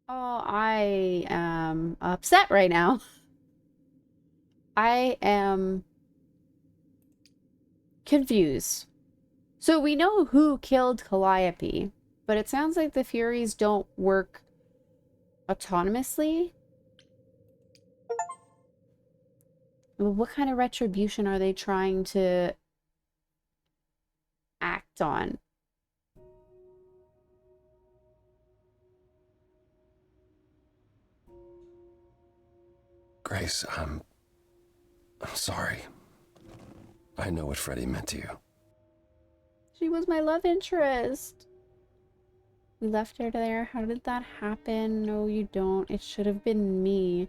Oh, I am upset right now. I am confused. So we know who killed Calliope, but it sounds like the Furies don't work autonomously. What kind of retribution are they trying to act on? Grace, I'm sorry. I know what Freddie meant to you. She was my love interest. We left her there. How did that happen? No, you don't. It should have been me.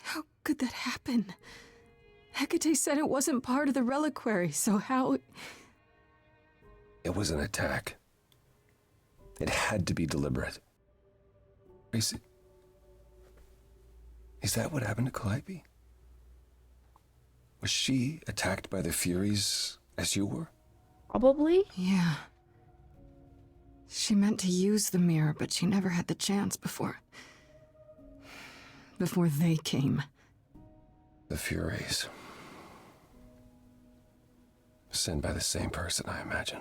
How could that happen? Hecate said it wasn't part of the reliquary, so how... It was an attack. It had to be deliberate. Grace, is that what happened to Calliope? Was she attacked by the Furies as you were? Probably. Yeah. She meant to use the mirror, but she never had the chance before they came. The Furies. Sent by the same person, I imagine.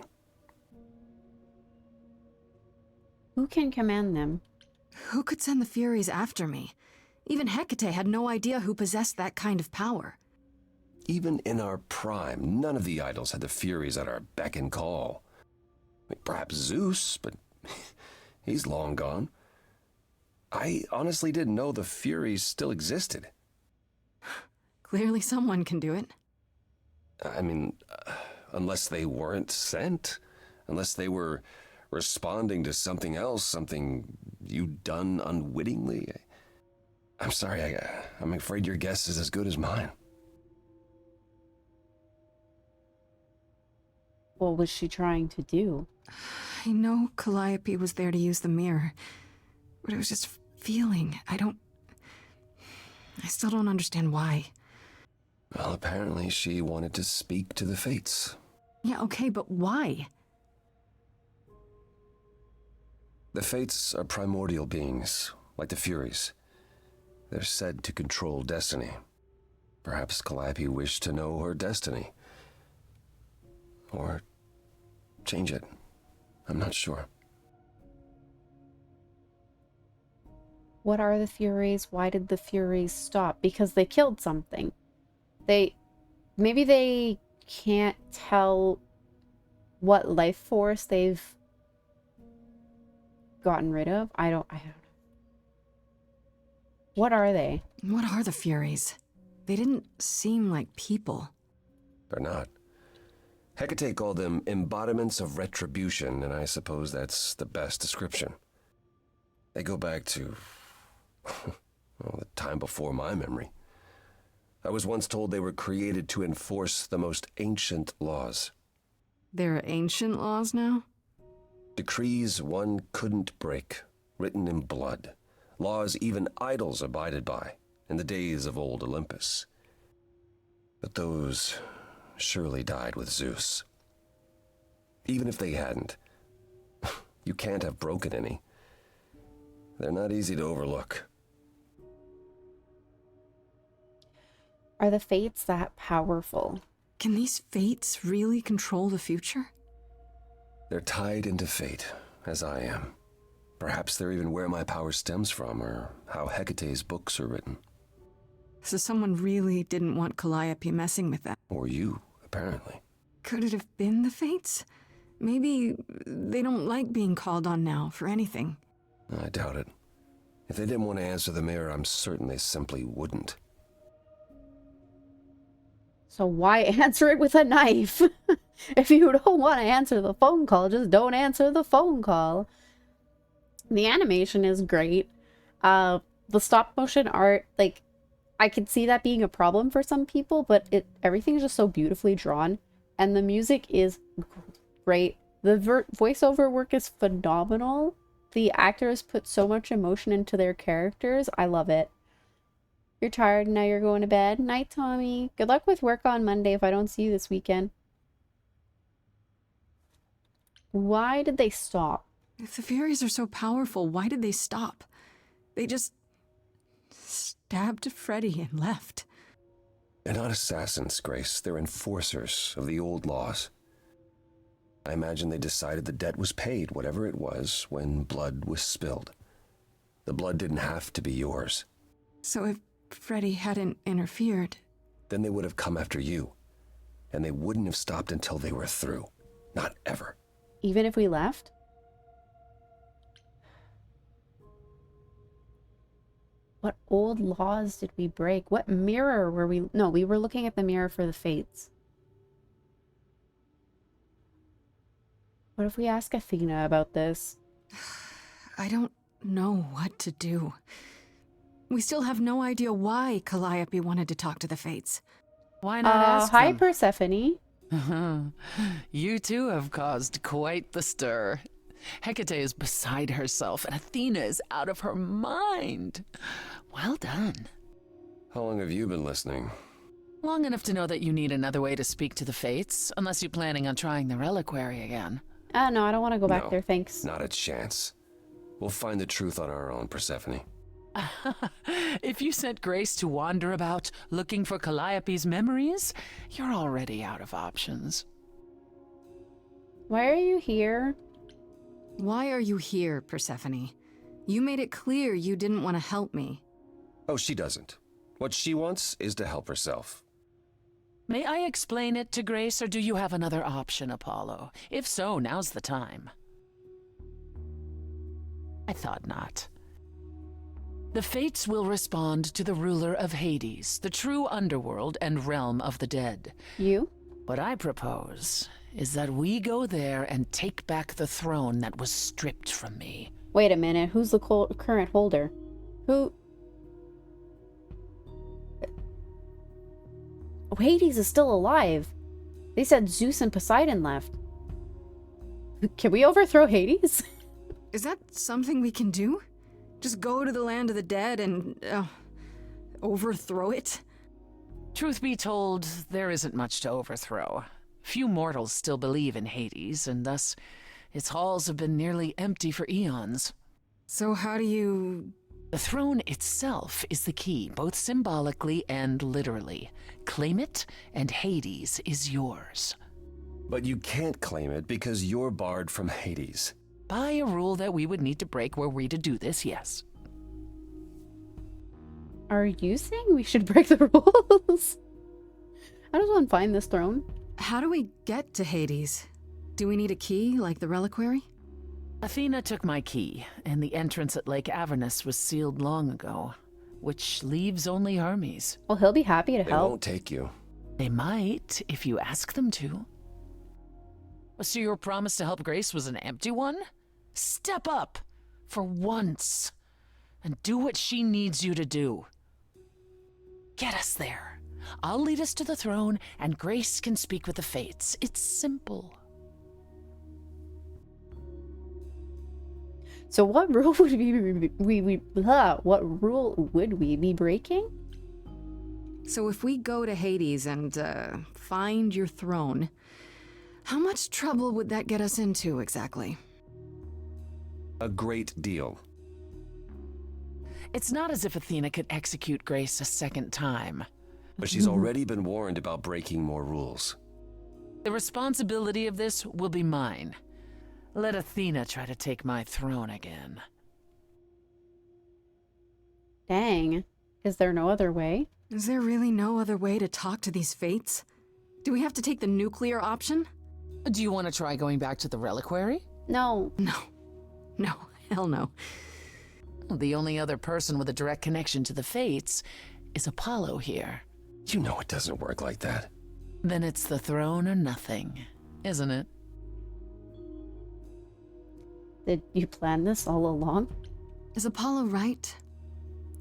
Who can command them? Who could send the Furies after me? Even Hecate had no idea who possessed that kind of power. Even in our prime, none of the idols had the Furies at our beck and call. Perhaps Zeus, but he's long gone. I honestly didn't know the Furies still existed. Clearly someone can do it. I mean, unless they weren't sent. Unless they were responding to something else, something you'd done unwittingly. I'm sorry, I'm afraid your guess is as good as mine. What was she trying to do? I know Calliope was there to use the mirror, but it was just feeling. I still don't understand why. Well, apparently she wanted to speak to the Fates. Yeah, okay, but why? The Fates are primordial beings, like the Furies. They're said to control destiny. Perhaps Calliope wished to know her destiny. Or change it. I'm not sure. What are the Furies? Why did the Furies stop? Because they killed something. Maybe they can't tell what life force they've gotten rid of. I don't know. What are they? What are the Furies? They didn't seem like people. They're not. Hecate called them embodiments of retribution, and I suppose that's the best description. They go back to, well, the time before my memory. I was once told they were created to enforce the most ancient laws. There are ancient laws now? Decrees one couldn't break, written in blood. Laws even idols abided by in the days of old Olympus. But those surely died with Zeus. Even if they hadn't, you can't have broken any. They're not easy to overlook. Are the Fates that powerful? Can these Fates really control the future? They're tied into fate, as I am. Perhaps they're even where my power stems from, or how Hecate's books are written. So someone really didn't want Calliope messing with that. Or you, apparently. Could it have been the Fates? Maybe they don't like being called on now for anything. I doubt it. If they didn't want to answer the mirror, I'm certain they simply wouldn't. So why answer it with a knife? If you don't want to answer the phone call, just don't answer the phone call. The animation is great. The stop motion art, like, I could see that being a problem for some people, but everything is just so beautifully drawn. And the music is great. The voiceover work is phenomenal. The actors put so much emotion into their characters. I love it. You're tired and now you're going to bed. Night, Tommy. Good luck with work on Monday if I don't see you this weekend. Why did they stop? If the Furies are so powerful, why did they stop? They just stabbed Freddy and left. They're not assassins, Grace. They're enforcers of the old laws. I imagine they decided the debt was paid, whatever it was, when blood was spilled. The blood didn't have to be yours. So if Freddy hadn't interfered... Then they would have come after you. And they wouldn't have stopped until they were through. Not ever. Even if we left? What old laws did we break? What mirror were we... No, we were looking at the mirror for the fates. What if we ask Athena about this? I don't know what to do. We still have no idea why Calliope wanted to talk to the Fates. Why not ask Hi, them? Persephone. You too have caused quite the stir. Hecate is beside herself, and Athena is out of her mind. Well done. How long have you been listening? Long enough to know that you need another way to speak to the Fates, unless you're planning on trying the reliquary again. No, I don't want to go back No, there, thanks. Not a chance. We'll find the truth on our own, Persephone. If you sent Grace to wander about looking for Calliope's memories, you're already out of options. Why are you here? Why are you here, Persephone? You made it clear you didn't want to help me. Oh, she doesn't. What she wants is to help herself. May I explain it to Grace, or do you have another option, Apollo? If so, now's the time. I thought not. The Fates will respond to the ruler of Hades, the true underworld and realm of the dead. You? What I propose is that we go there and take back the throne that was stripped from me. Wait a minute, who's the current holder? Who? Hades is still alive. They said Zeus and Poseidon left. Can we overthrow Hades? Is that something we can do? Just go to the land of the dead and overthrow it? Truth be told, there isn't much to overthrow. Few mortals still believe in Hades, and thus its halls have been nearly empty for eons. So how do you... The throne itself is the key, both symbolically and literally. Claim it, and Hades is yours. But you can't claim it because you're barred from Hades. By a rule that we would need to break were we to do this, yes. Are you saying we should break the rules? I just want to find this throne. How do we get to Hades? Do we need a key, like the reliquary? Athena took my key, and the entrance at Lake Avernus was sealed long ago, which leaves only Hermes. Well, he'll be happy to They help. won't take you. They might, if you ask them to. So your promise to help Grace was an empty one? Step up, for once, and do what she needs you to do. Get us there. I'll lead us to the throne, and Grace can speak with the Fates. It's simple. So what rule would what rule would we be breaking? So if we go to Hades and find your throne, how much trouble would that get us into exactly? A great deal. It's not as if Athena could execute Grace a second time. But she's already been warned about breaking more rules. The responsibility of this will be mine. Let Athena try to take my throne again. Dang. Is there no other way? Is there really no other way to talk to these Fates? Do we have to take the nuclear option? Do you want to try going back to the reliquary? No. No, hell no. The only other person with a direct connection to the Fates is Apollo here. You know it doesn't work like that. Then it's the throne or nothing, isn't it? Did you plan this all along? Is Apollo right?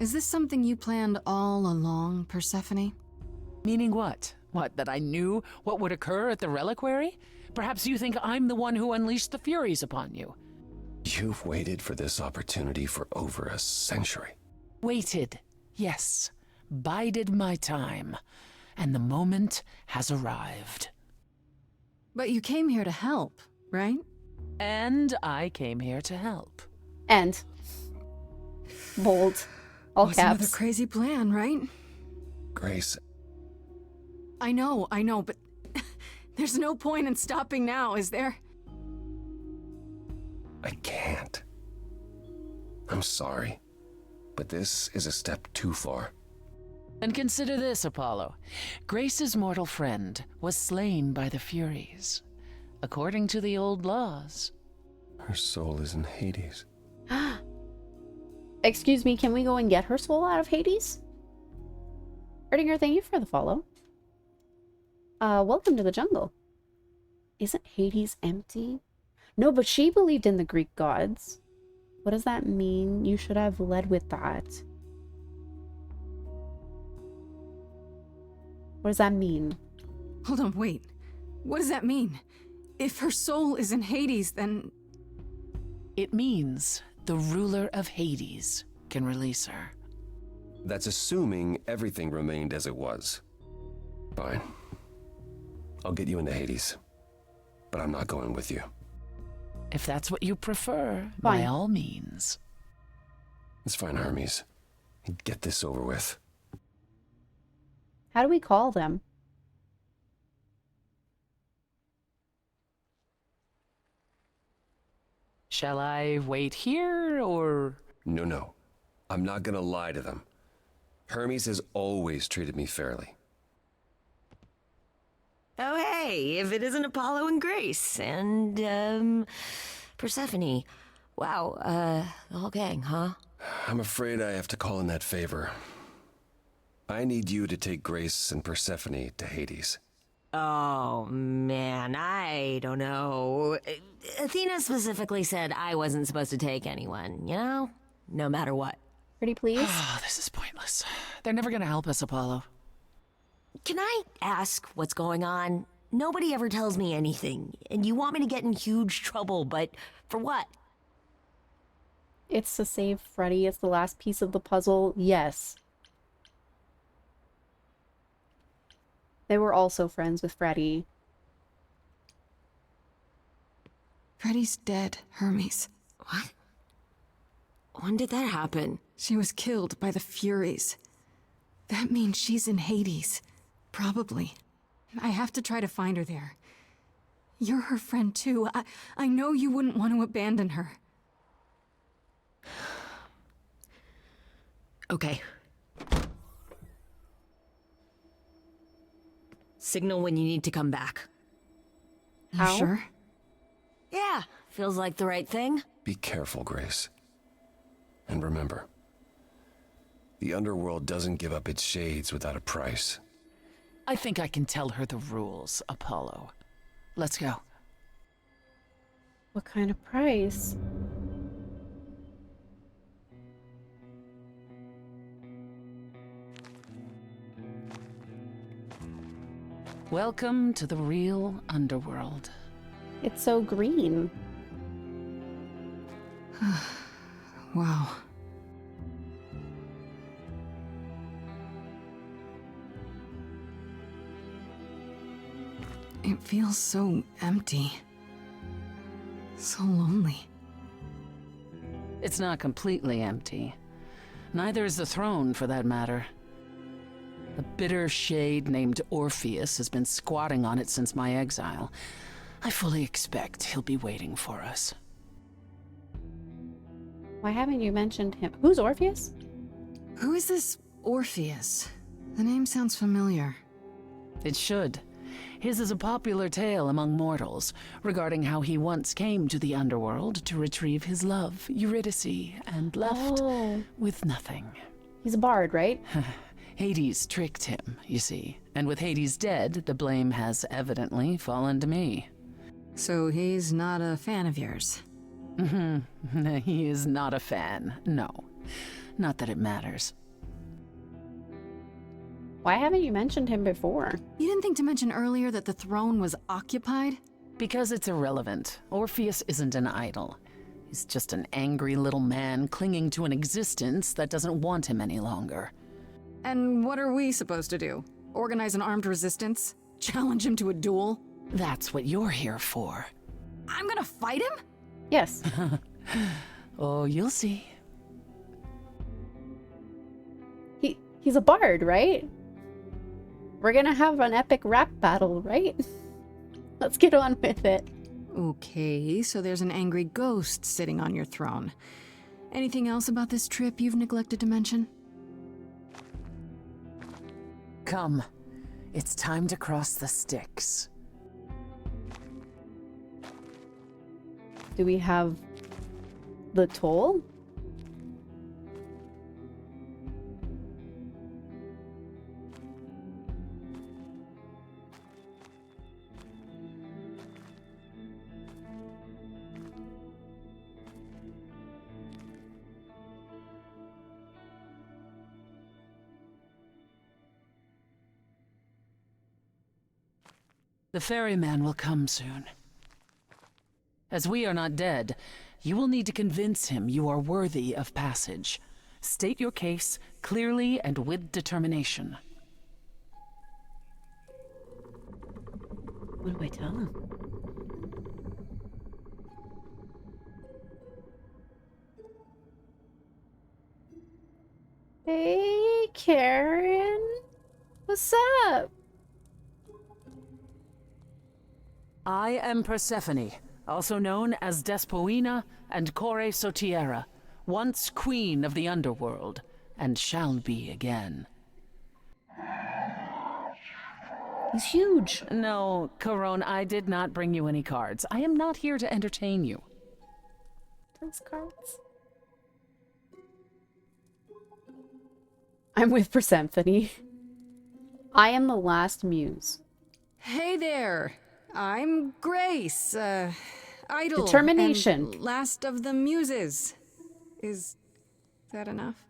Is this something you planned all along, Persephone? Meaning what? What, that I knew what would occur at the reliquary? Perhaps you think I'm the one who unleashed the Furies upon you. You've waited for this opportunity for over a century. Waited, yes. Bided my time. And the moment has arrived. But you came here to help, right? And I came here to help. And bold, all What's another caps. crazy plan, right? Grace, I know, but there's no point in stopping now, is there? I can't. I'm sorry, but this is a step too far. And consider this, Apollo. Grace's mortal friend was slain by the Furies, according to the old laws. Her soul is in Hades. Excuse me, can we go and get her soul out of Hades? Erdinger, thank you for the follow. Welcome to the jungle. Isn't Hades empty? No, but she believed in the Greek gods. What does that mean? You should have led with that. What does that mean? Hold on, wait. What does that mean? If her soul is in Hades, then... It means the ruler of Hades can release her. That's assuming everything remained as it was. Fine. I'll get you into Hades. But I'm not going with you. If that's what you prefer, Fine. by all means. It's fine, Hermes. Get this over with. How do we call them? Shall I wait here, or... No. I'm not gonna lie to them. Hermes has always treated me fairly. Oh, hey, if it isn't Apollo and Grace and, Persephone. Wow, the whole gang, huh? I'm afraid I have to call in that favor. I need you to take Grace and Persephone to Hades. Oh, man, I don't know. Athena specifically said I wasn't supposed to take anyone, you know? No matter what. Pretty please? Oh, this is pointless. They're never gonna help us, Apollo. Can I ask what's going on? Nobody ever tells me anything, and you want me to get in huge trouble, but for what? It's to save Freddy. It's the last piece of the puzzle. Yes. They were also friends with Freddy. Freddy's dead, Hermes. What? When did that happen? She was killed by the Furies. That means she's in Hades. Probably. I have to try to find her there. You're her friend too. I know you wouldn't want to abandon her. Okay. Signal when you need to come back. You How? sure? Yeah, feels like the right thing. Be careful, Grace. And remember, the underworld doesn't give up its shades without a price. I think I can tell her the rules, Apollo. Let's go. What kind of price? Welcome to the real underworld. It's so green. Wow. It feels so empty. So lonely. It's not completely empty. Neither is the throne, for that matter. A bitter shade named Orpheus has been squatting on it since my exile. I fully expect he'll be waiting for us. Why haven't you mentioned him? Who's Orpheus? Who is this Orpheus? The name sounds familiar. It should. His is a popular tale among mortals regarding how he once came to the underworld to retrieve his love, Eurydice, and left Oh, with nothing. he's a bard, right? Hades tricked him, you see. And with Hades dead, the blame has evidently fallen to me. So he's not a fan of yours? He is not a fan, no. Not that it matters. Why haven't you mentioned him before? You didn't think to mention earlier that the throne was occupied? Because it's irrelevant. Orpheus isn't an idol. He's just an angry little man clinging to an existence that doesn't want him any longer. And what are we supposed to do? Organize an armed resistance? Challenge him to a duel? That's what you're here for. I'm gonna fight him? Yes. Oh, you'll see. He's a bard, right? We're gonna have an epic rap battle, right? Let's get on with it. Okay, so there's an angry ghost sitting on your throne. Anything else about this trip you've neglected to mention? Come. It's time to cross the Styx. Do we have the toll? The ferryman will come soon. As we are not dead, you will need to convince him you are worthy of passage. State your case clearly and with determination. What do I tell him? Hey, Karen. What's up? I am Persephone, also known as Despoina and Kore Sotiera, once queen of the underworld, and shall be again. He's huge. No, Corone, I did not bring you any cards. I am not here to entertain you. Those cards. I'm with Persephone. I am the last muse. Hey there. I'm Grace, idol. Determination. And last of the muses. Is that enough?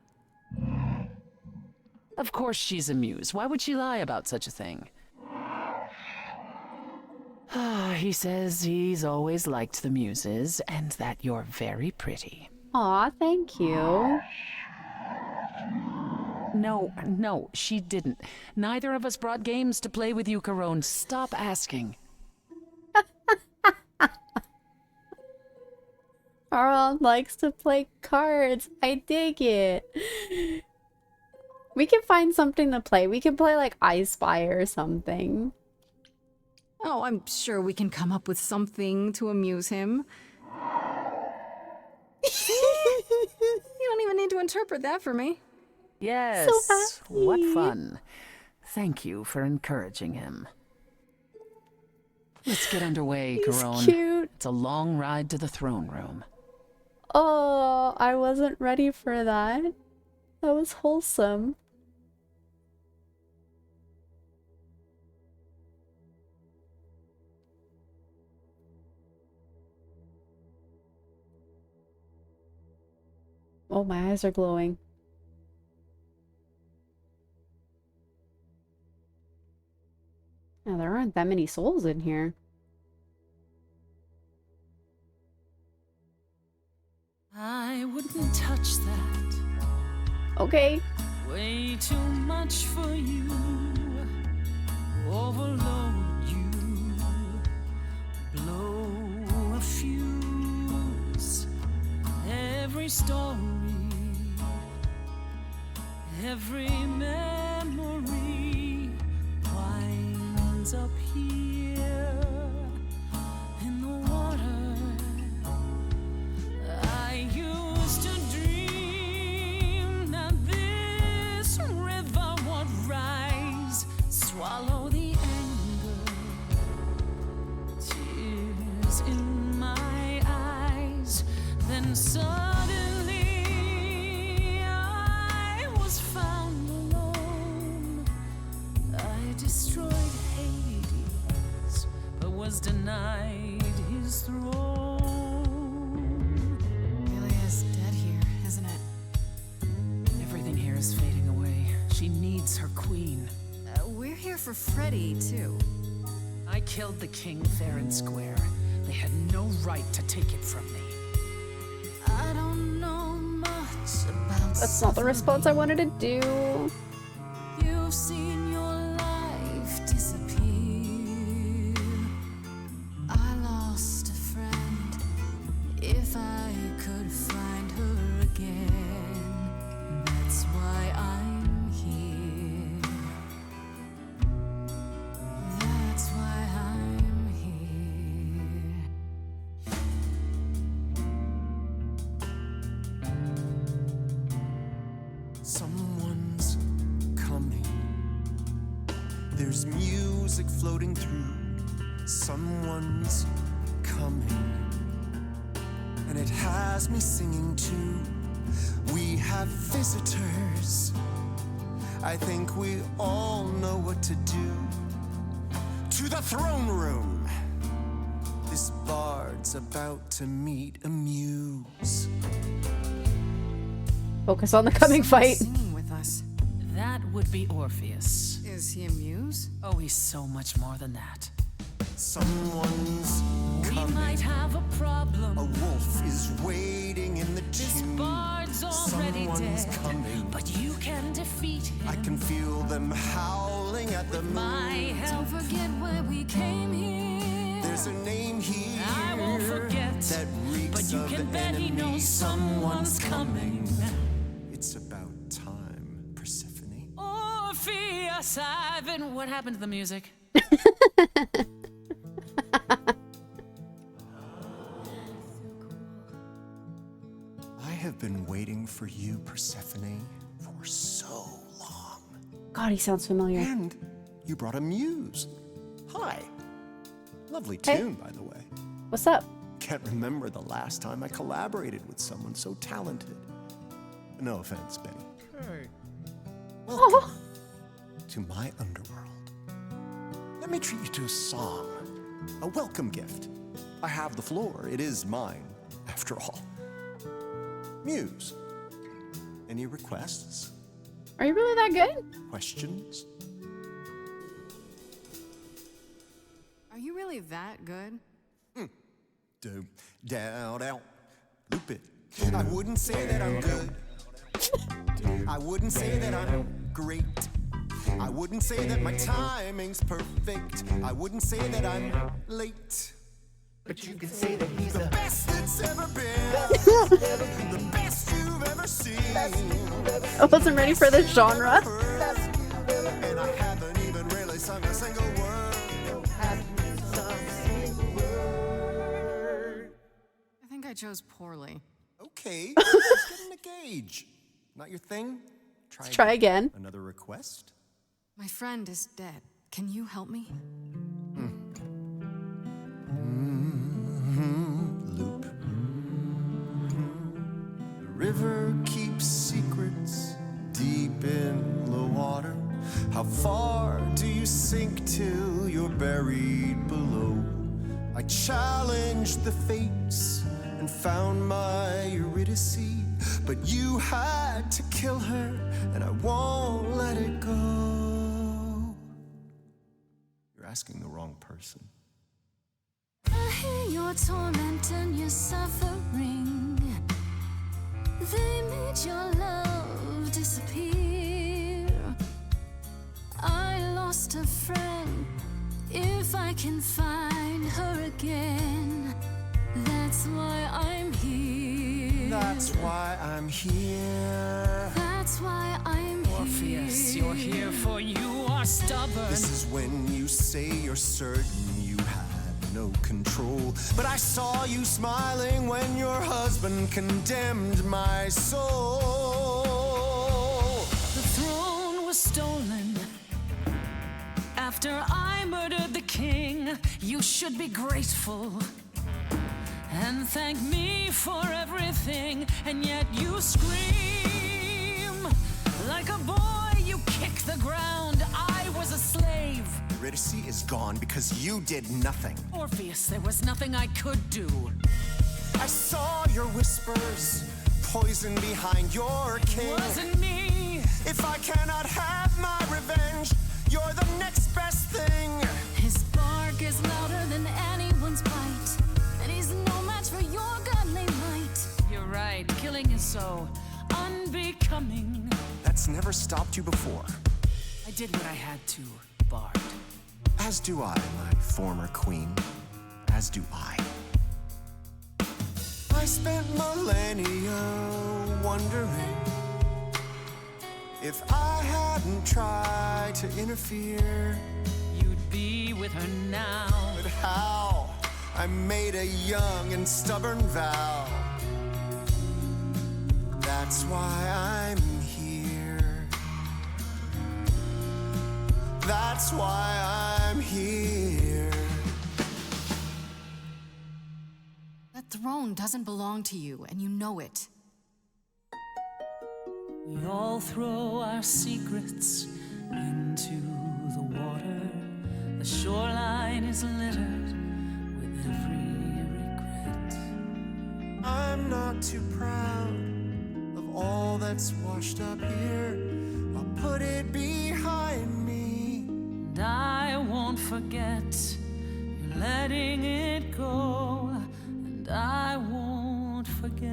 Of course she's a muse. Why would she lie about such a thing? He says he's always liked the muses, and that you're very pretty. Aw, thank you. No, she didn't. Neither of us brought games to play with you, Corone. Stop asking. Aron likes to play cards. I dig it. We can find something to play. We can play like I Spy or something. Oh, I'm sure we can come up with something to amuse him. You don't even need to interpret that for me. Yes, So what happy. fun. Thank you for encouraging him. Let's get underway, He's Corone. cute. It's a long ride to the throne room. Oh, I wasn't ready for that. That was wholesome. Oh, my eyes are glowing. Now, there aren't that many souls in here. I wouldn't touch that. Okay. Way too much for you. Overload you. Blow a fuse. Every story. Every memory winds up here in the water. I used to dream that this river would rise, swallow the anger, tears in my eyes. Then suddenly I was found alone. I destroyed Hades, but was denied his throne. Really is dead here, isn't it? Everything here is fading away. She needs her queen. We're here for Freddy, too. I killed the king fair and square. They had no right to take it from me. I don't know much about That's not the response I wanted to do. You've seen your life disappear. I lost a friend. could find her again. That's why I'm here. That's why I'm here. Someone's coming. There's music floating through. Someone's coming. And it has me singing too. We have visitors. I think we all know what to do. To the throne room. This bard's about to meet a muse. Focus on the coming fight. Singing with us. That would be Orpheus. Is he a muse? Oh, he's so much more than that. Someone's We coming. might have a problem. A wolf is waiting in the This tomb. bard's already Someone's dead, coming. but you can defeat him. I can feel them howling at the My moon. help. Don't forget why we came here. There's a name here I won't forget, that reeks but you of can bet he enemy. knows someone's coming. It's about time, Persephone. Orpheus, I've been. What happened to the music? I have been waiting for you, Persephone, for so long. God, he sounds familiar. And you brought a muse. Hi. Lovely Hey. tune, by the way. What's up? Can't remember the last time I collaborated with someone so talented. No offense, Betty. Welcome Oh, to my underworld. Let me treat you to a song, a welcome gift. I have the floor. It is mine, after all. Muse, any requests, are you really that good? questions? Are you really that good? Do, down, down, loop it. I wouldn't say that I'm good. I wouldn't say that I'm great. I wouldn't say that my timing's perfect. I wouldn't say that I'm late. But you can say that he's the Best that's ever been. The best you've ever seen. I wasn't ready for this genre. And I haven't even really sung a single word. I think I chose poorly. Okay, let's get in a gauge. Not your thing? Try again. Another request? My friend is dead. Can you help me? Loop. The river keeps secrets deep in the water. How far do you sink till you're buried below? I challenged the fates and found my Eurydice, but you had to kill her, and I won't let it go. You're asking the wrong person. I hear your torment and your suffering. They made your love disappear. I lost a friend. If I can find her again, that's why I'm here. That's why I'm here. That's why I'm Orpheus, here. you're here for you are stubborn. This is when you say you're certain you had no control. But I saw you smiling when your husband condemned my soul. The throne was stolen after I murdered the king. You should be grateful and thank me for everything, and yet you scream like a boy. You kick the ground. I was a slave. Eurydice is gone because you did nothing. Orpheus, there was nothing I could do. I saw your whispers, poison behind your king. Wasn't me. If I cannot have my revenge, you're the next best thing. His bark is louder than anyone's bite, and he's no match for your godly might. You're right. Killing is so unbecoming. That's never stopped you before. I did what I had to, Bard. As do I, my former queen. As do I. I spent millennia wondering if I hadn't tried to interfere. You'd be with her now. But how? I made a young and stubborn vow. That's why I'm here. That's why I'm here. That throne doesn't belong to you, and you know it. We all throw our secrets into the water. The shoreline is littered with every regret. I'm not too proud of all that's washed up here. I'll put it behind me. And I won't forget. You're letting it go. And I won't forget.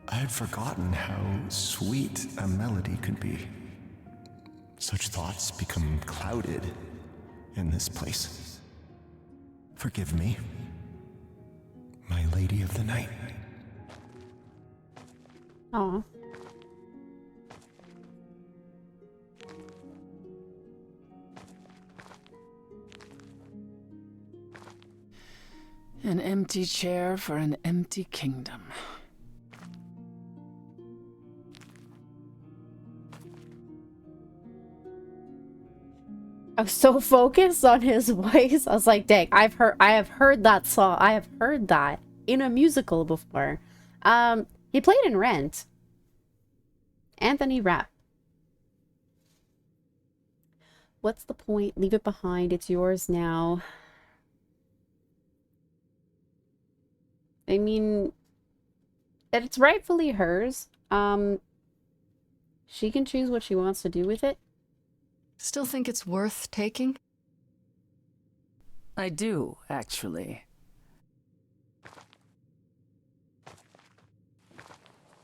I had forgotten how sweet a melody could be. Such thoughts become clouded in this place. Forgive me, my lady of the night. Aw. An empty chair for an empty kingdom. I was so focused on his voice. I was like, dang, I have heard that song. I have heard that in a musical before. He played in Rent. Anthony Rapp. What's the point? Leave it behind. It's yours now. I mean, it's rightfully hers. She can choose what she wants to do with it. Still think it's worth taking? I do, actually.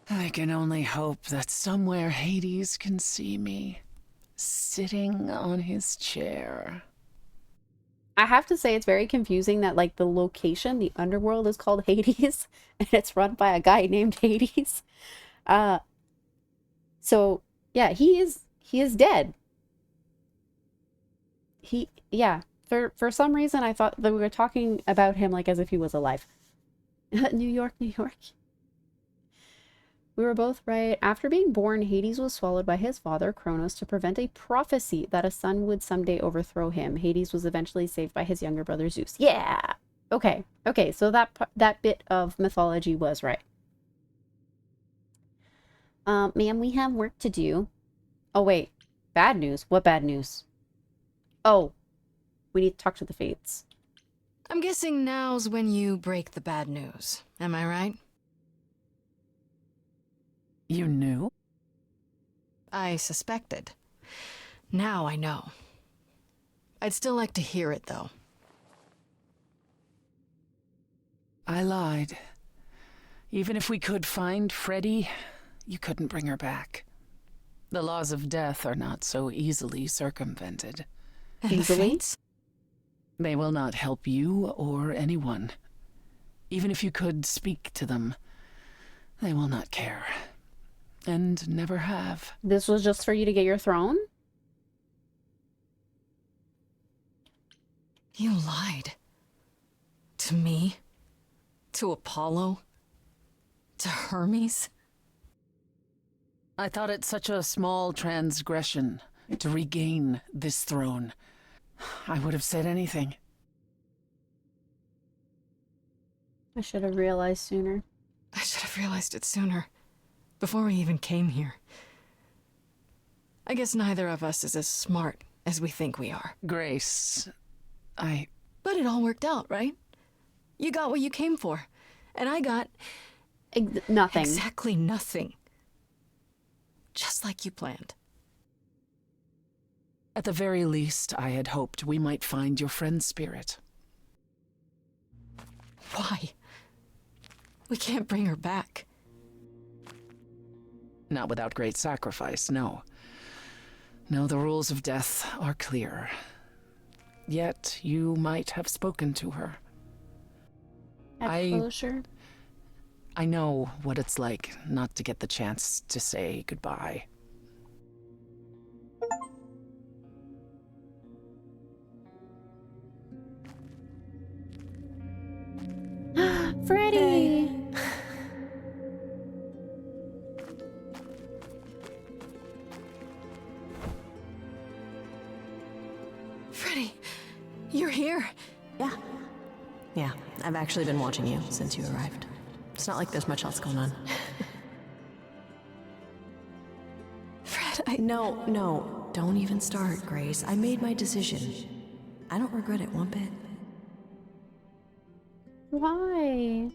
I can only hope that somewhere Hades can see me, sitting on his chair. I have to say it's very confusing that, like, the location, the underworld, is called Hades, and it's run by a guy named Hades. So, yeah, he is dead. For some reason I thought that we were talking about him like as if he was alive. New York, New York. We were both right. After being born, Hades was swallowed by his father, Kronos, to prevent a prophecy that a son would someday overthrow him. Hades was eventually saved by his younger brother, Zeus. Yeah! Okay, so that bit of mythology was right. Ma'am, we have work to do. Oh, wait. Bad news? What bad news? Oh, we need to talk to the Fates. I'm guessing now's when you break the bad news. Am I right? You knew? I suspected. Now I know. I'd still like to hear it, though. I lied. Even if we could find Freddy, you couldn't bring her back. The laws of death are not so easily circumvented. And the Easily? Fates? They will not help you or anyone. Even if you could speak to them, they will not care. And never have. This was just for you to get your throne? You lied. To me? To Apollo? To Hermes? I thought it such a small transgression to regain this throne. I would have said anything. I should have realized sooner. I should have realized it sooner. Before we even came here. I guess neither of us is as smart as we think we are. Grace, But it all worked out, right? You got what you came for. And I got... Nothing. exactly nothing. Just like you planned. At the very least, I had hoped we might find your friend's spirit. Why? We can't bring her back. Not without great sacrifice, no. No, the rules of death are clear. Yet you might have spoken to her. Have closure? I know what it's like not to get the chance to say goodbye. Freddy! Freddy, you're here. Yeah, I've actually been watching you since you arrived. It's not like there's much else going on. Fred, No, don't even start, Grace. I made my decision. I don't regret it one bit. Why?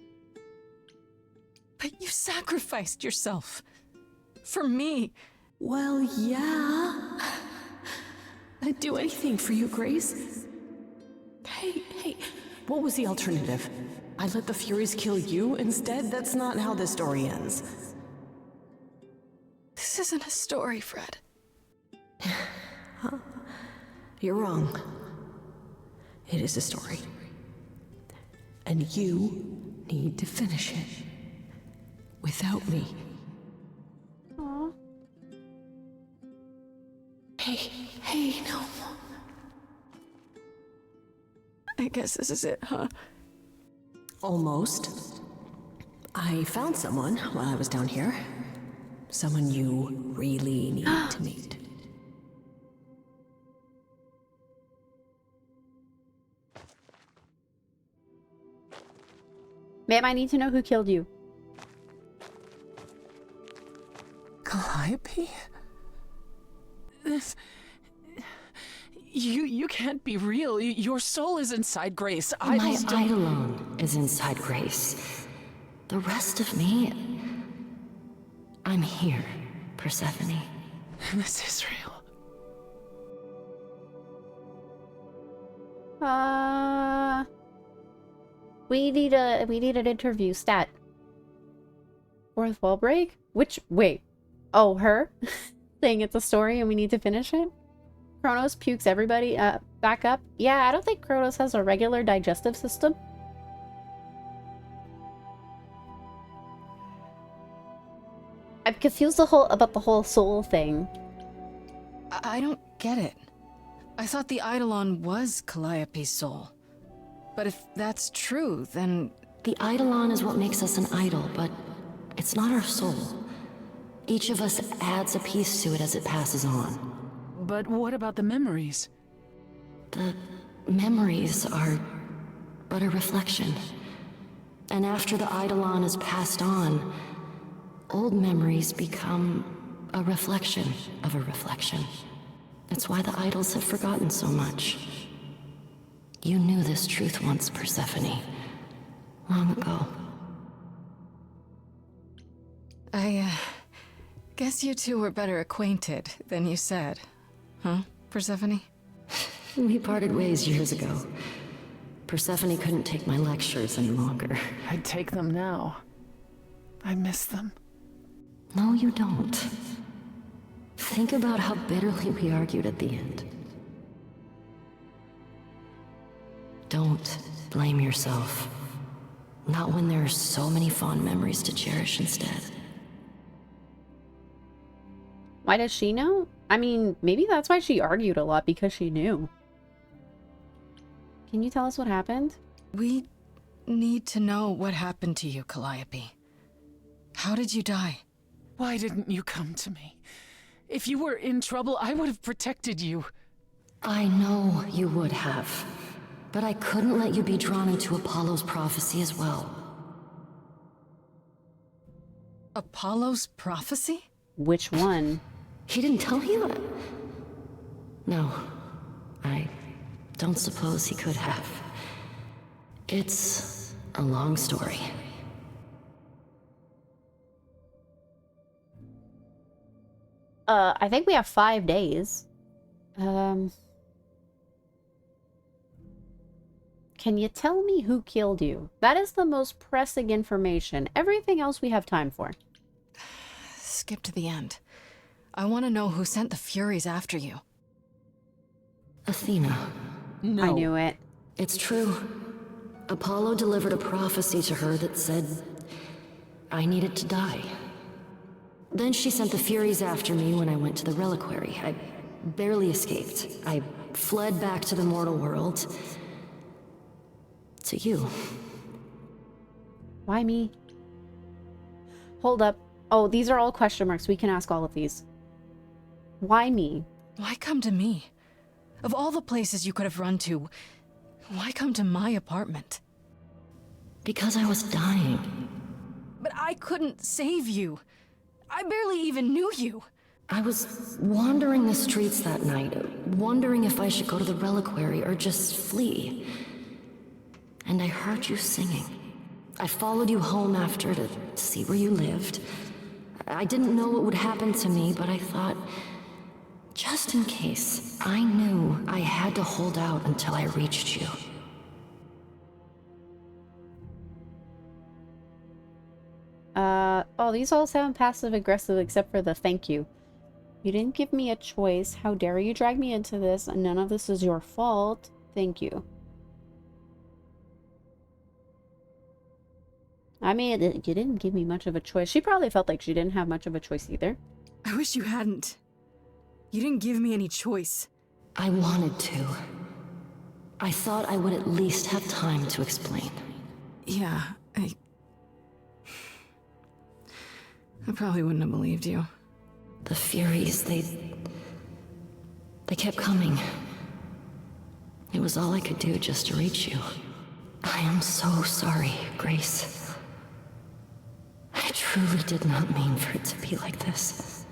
But you sacrificed yourself. For me. Well, yeah. I'd do anything for you, Grace. Hey, what was the alternative? I let the Furies kill you instead? That's not how this story ends. This isn't a story, Fred. You're wrong. It is a story. And you need to finish it. Without me. Aw. Hey, no. I guess this is it, huh? Almost. I found someone while I was down here. Someone you really need to meet. Ma'am, I need to know who killed you. Calliope? This... You can't be real. Your soul is inside Grace. My Idols don't... eidolon is inside Grace. The rest of me... I'm here, Persephone. This is real. We need an interview. Stat. Fourth wall break? Wait. Oh, her? Saying it's a story and we need to finish it? Kronos pukes everybody back up? Yeah, I don't think Kronos has a regular digestive system. I'm confused about the whole soul thing. I don't get it. I thought the Eidolon was Calliope's soul. But if that's true, then... The eidolon is what makes us an idol, but it's not our soul. Each of us adds a piece to it as it passes on. But what about the memories? The memories are but a reflection. And after the eidolon is passed on, old memories become a reflection of a reflection. That's why the idols have forgotten so much. You knew this truth once, Persephone. Long ago. I guess you two were better acquainted than you said. Huh, Persephone? We parted ways years ago. Persephone couldn't take my lectures any longer. I'd take them now. I miss them. No, you don't. Think about how bitterly we argued at the end. Don't blame yourself. Not when there are so many fond memories to cherish instead. Why does she know? I mean, maybe that's why she argued a lot, because she knew. Can you tell us what happened? We need to know what happened to you, Calliope. How did you die? Why didn't you come to me? If you were in trouble, I would have protected you. I know you would have. But I couldn't let you be drawn into Apollo's prophecy as well. Apollo's prophecy? Which one? He didn't tell you that? No. I don't suppose he could have. It's a long story. I think we have 5 days. Can you tell me who killed you? That is the most pressing information. Everything else we have time for. skip to the end. I want to know who sent the Furies after you. Athena. No. I knew it. It's true. Apollo delivered a prophecy to her that said I needed to die. Then she sent the Furies after me when I went to the reliquary. I barely escaped. I fled back to the mortal world. To you. Why me? Hold up. Oh, these are all question marks. We can ask all of these. Why me? Why come to me? Of all the places you could have run to, why come to my apartment? Because I was dying. But I couldn't save you. I barely even knew you. I was wandering the streets that night, wondering if I should go to the reliquary or just flee. And I heard you singing. I followed you home after to see where you lived. I didn't know what would happen to me, but I thought, just in case, I knew I had to hold out until I reached you. Oh, these all sound passive-aggressive except for the thank you. You didn't give me a choice. How dare you drag me into this? And none of this is your fault. Thank you. I mean, you didn't give me much of a choice. She probably felt like she didn't have much of a choice either. I wish you hadn't. You didn't give me any choice. I wanted to. I thought I would at least have time to explain. Yeah, I probably wouldn't have believed you. The Furies, they kept coming. It was all I could do just to reach you. I am so sorry, Grace. I truly did not mean for it to be like this.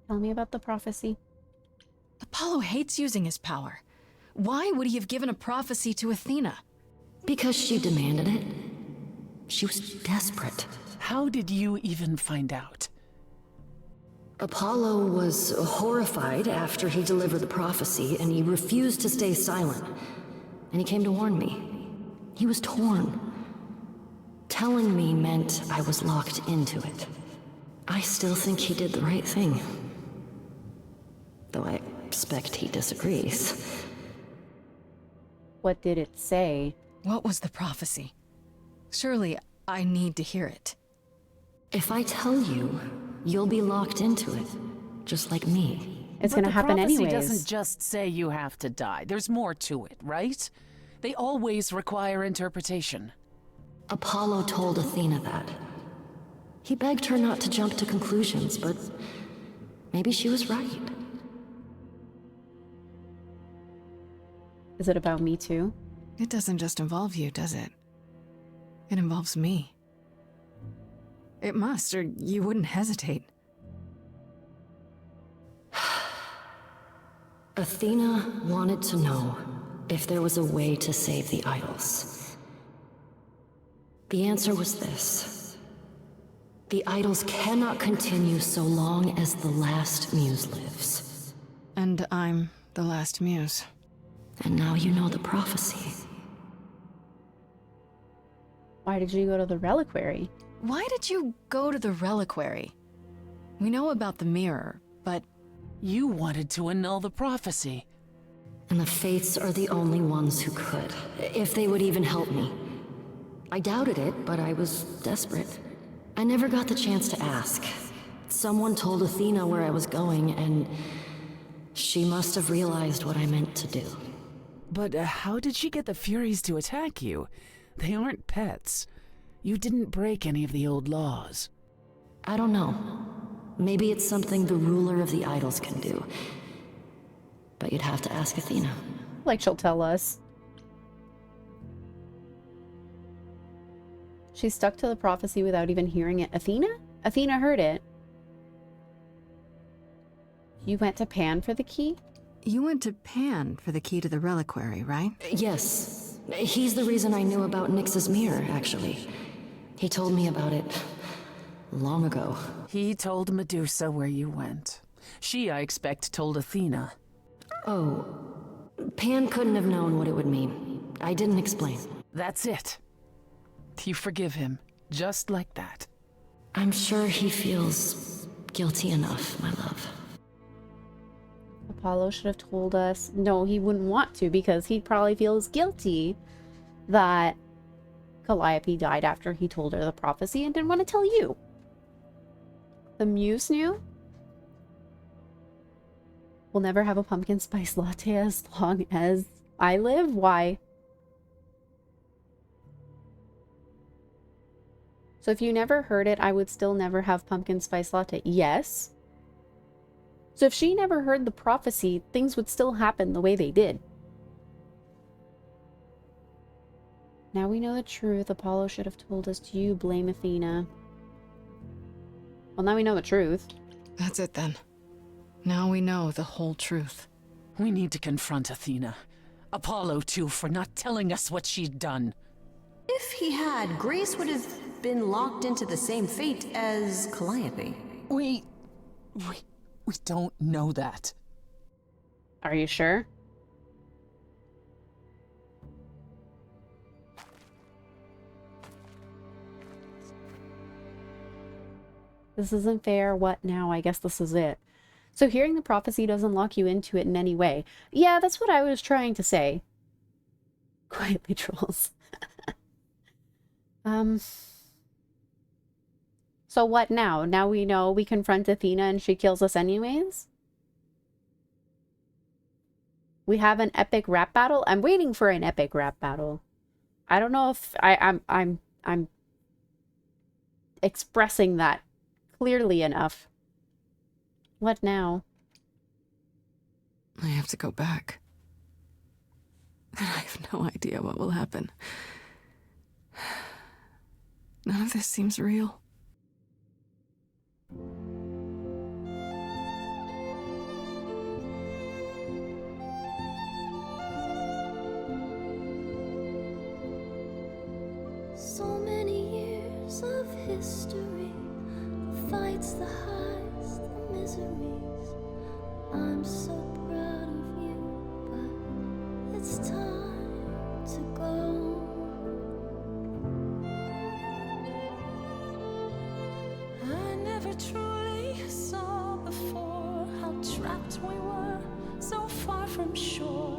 Tell me about the prophecy. Apollo hates using his power. Why would he have given a prophecy to Athena? Because she demanded it. She was desperate. How did you even find out? Apollo was horrified after he delivered the prophecy, and he refused to stay silent. And he came to warn me. He was torn. Telling me meant I was locked into it. I still think he did the right thing. Though I expect he disagrees. What did it say? What was the prophecy? Surely I need to hear it. If I tell you, you'll be locked into it, just like me. It's But gonna happen the prophecy anyways. doesn't just say you have to die. There's more to it, right? They always require interpretation. Apollo told Athena that. He begged her not to jump to conclusions, but maybe she was right. Is it about me too? It doesn't just involve you, does it? It involves me. It must, or you wouldn't hesitate. Athena wanted to know if there was a way to save the idols. The answer was this. The idols cannot continue so long as the last muse lives. And I'm the last muse. And now you know the prophecy. Why did you go to the reliquary? Why did you go to the reliquary? We know about the mirror, but You wanted to annul the prophecy. And the Fates are the only ones who could, if they would even help me. I doubted it, but I was desperate. I never got the chance to ask. Someone told Athena where I was going, and she must have realized what I meant to do. But how did she get the Furies to attack you? They aren't pets. You didn't break any of the old laws. I don't know. Maybe it's something the ruler of the idols can do. But you'd have to ask Athena. Like she'll tell us. She stuck to the prophecy without even hearing it. Athena? Athena heard it. You went to Pan for the key? you went to Pan for the key to the reliquary, right? Yes. He's the reason I knew about Nyx's mirror, actually. He told me about it long ago. He told Medusa where you went. She, I expect, told Athena. Oh. Pan couldn't have known what it would mean. I didn't explain. That's it. You forgive him. Just like that. I'm sure he feels guilty enough, my love. Apollo should have told us. No, he wouldn't want to, because he probably feels guilty that Calliope died after he told her the prophecy and didn't want to tell you. The Muse knew? We'll never have a pumpkin spice latte as long as I live? Why? So if you never heard it, I would still never have pumpkin spice latte. Yes. So if she never heard the prophecy, things would still happen the way they did. Now we know the truth. Apollo should have told us. Do you blame Athena? Well, now we know the truth. That's it then. Now we know the whole truth. We need to confront Athena. Apollo, too, for not telling us what she'd done. If he had, Grace would have been locked into the same fate as Calliope. We don't know that. Are you sure? This isn't fair. What now? I guess this is it. So hearing the prophecy doesn't lock you into it in any way. Yeah, that's what I was trying to say. Quietly, trolls. So what now? Now we know we confront Athena and she kills us anyways? We have an epic rap battle? I'm waiting for an epic rap battle. I don't know if I'm expressing that clearly enough. What now? I have to go back. And I have no idea what will happen. None of this seems real. So many years of history, the fights, the highs, the miseries. I'm so proud of you, but it's time to go. I never truly saw before how trapped we were, so far from shore.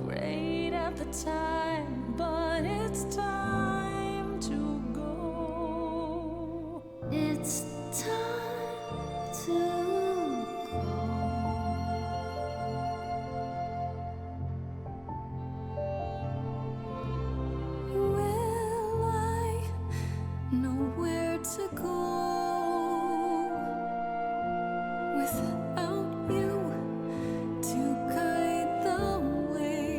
Great at the time, but it's time to go. It's time to go. Will I know where to go without you to guide the way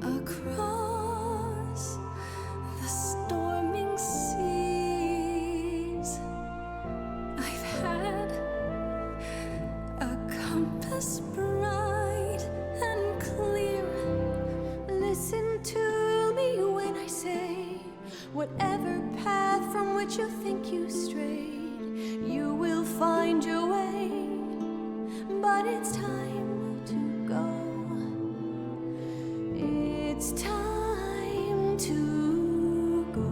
across the storming seas? I've had a compass bright and clear. Listen to me when I say, whatever path from which you think you strayed, you will find your way. But it's time to go. It's time to go.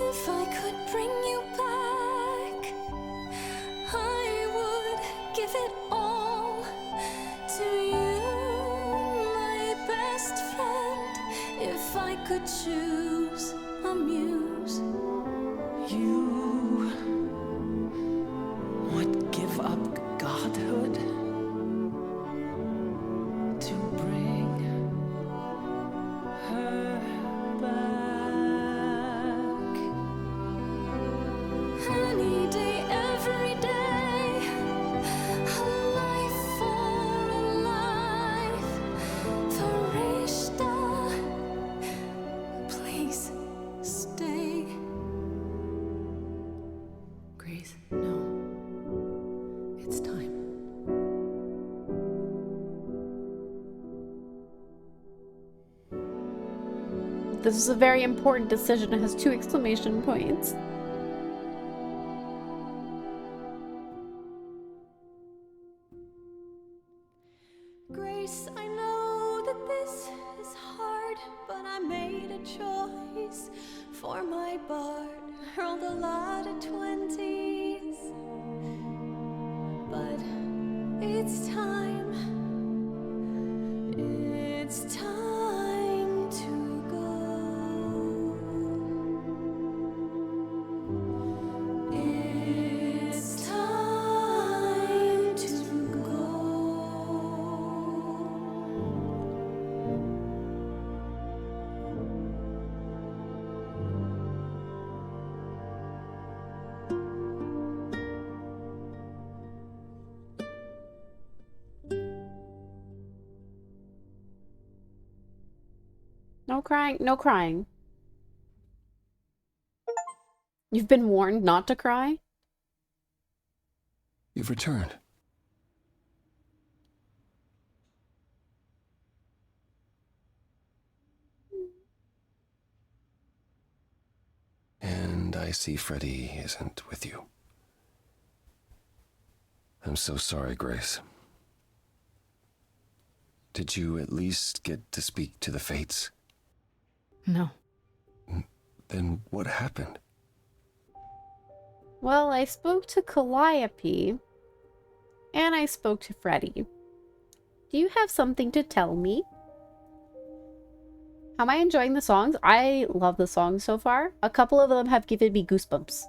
If I could bring you back, I would give it all to you, my best friend. If I could choose a muse, You would give up godhood to bring her back. any day, every day, a life for a life. Farishta, please stay. Grace, no. It's time. This is a very important decision. It has 2 exclamation points. For my Bart hurled a lot of 20s, but it's time to go. It's time to go. No crying. No crying. You've been warned not to cry? You've returned. And I see Freddy isn't with you. I'm so sorry, Grace. Did you at least get to speak to the Fates? No. Then what happened? Well, I spoke to Calliope. And I spoke to Freddy. Do you have something to tell me? Am I enjoying the songs? I love the songs so far. A couple of them have given me goosebumps.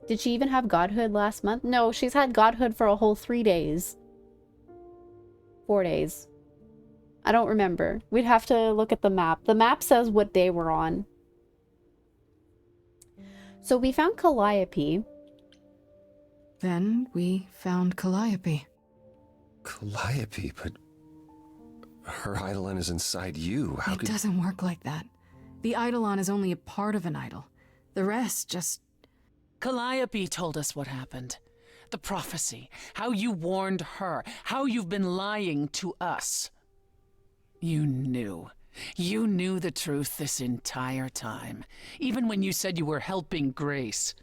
Did she even have Godhood last month? No, she's had Godhood for a whole 3 days. 4 days. I don't remember. We'd have to look at the map. The map says what day we're on. So we found Calliope. Then we found Calliope. Calliope, but her Eidolon is inside you. How It could... doesn't work like that. The Eidolon is only a part of an idol. The rest just... Calliope told us what happened. The prophecy, how you warned her, how you've been lying to us. You knew. You knew the truth this entire time, even when you said you were helping Grace.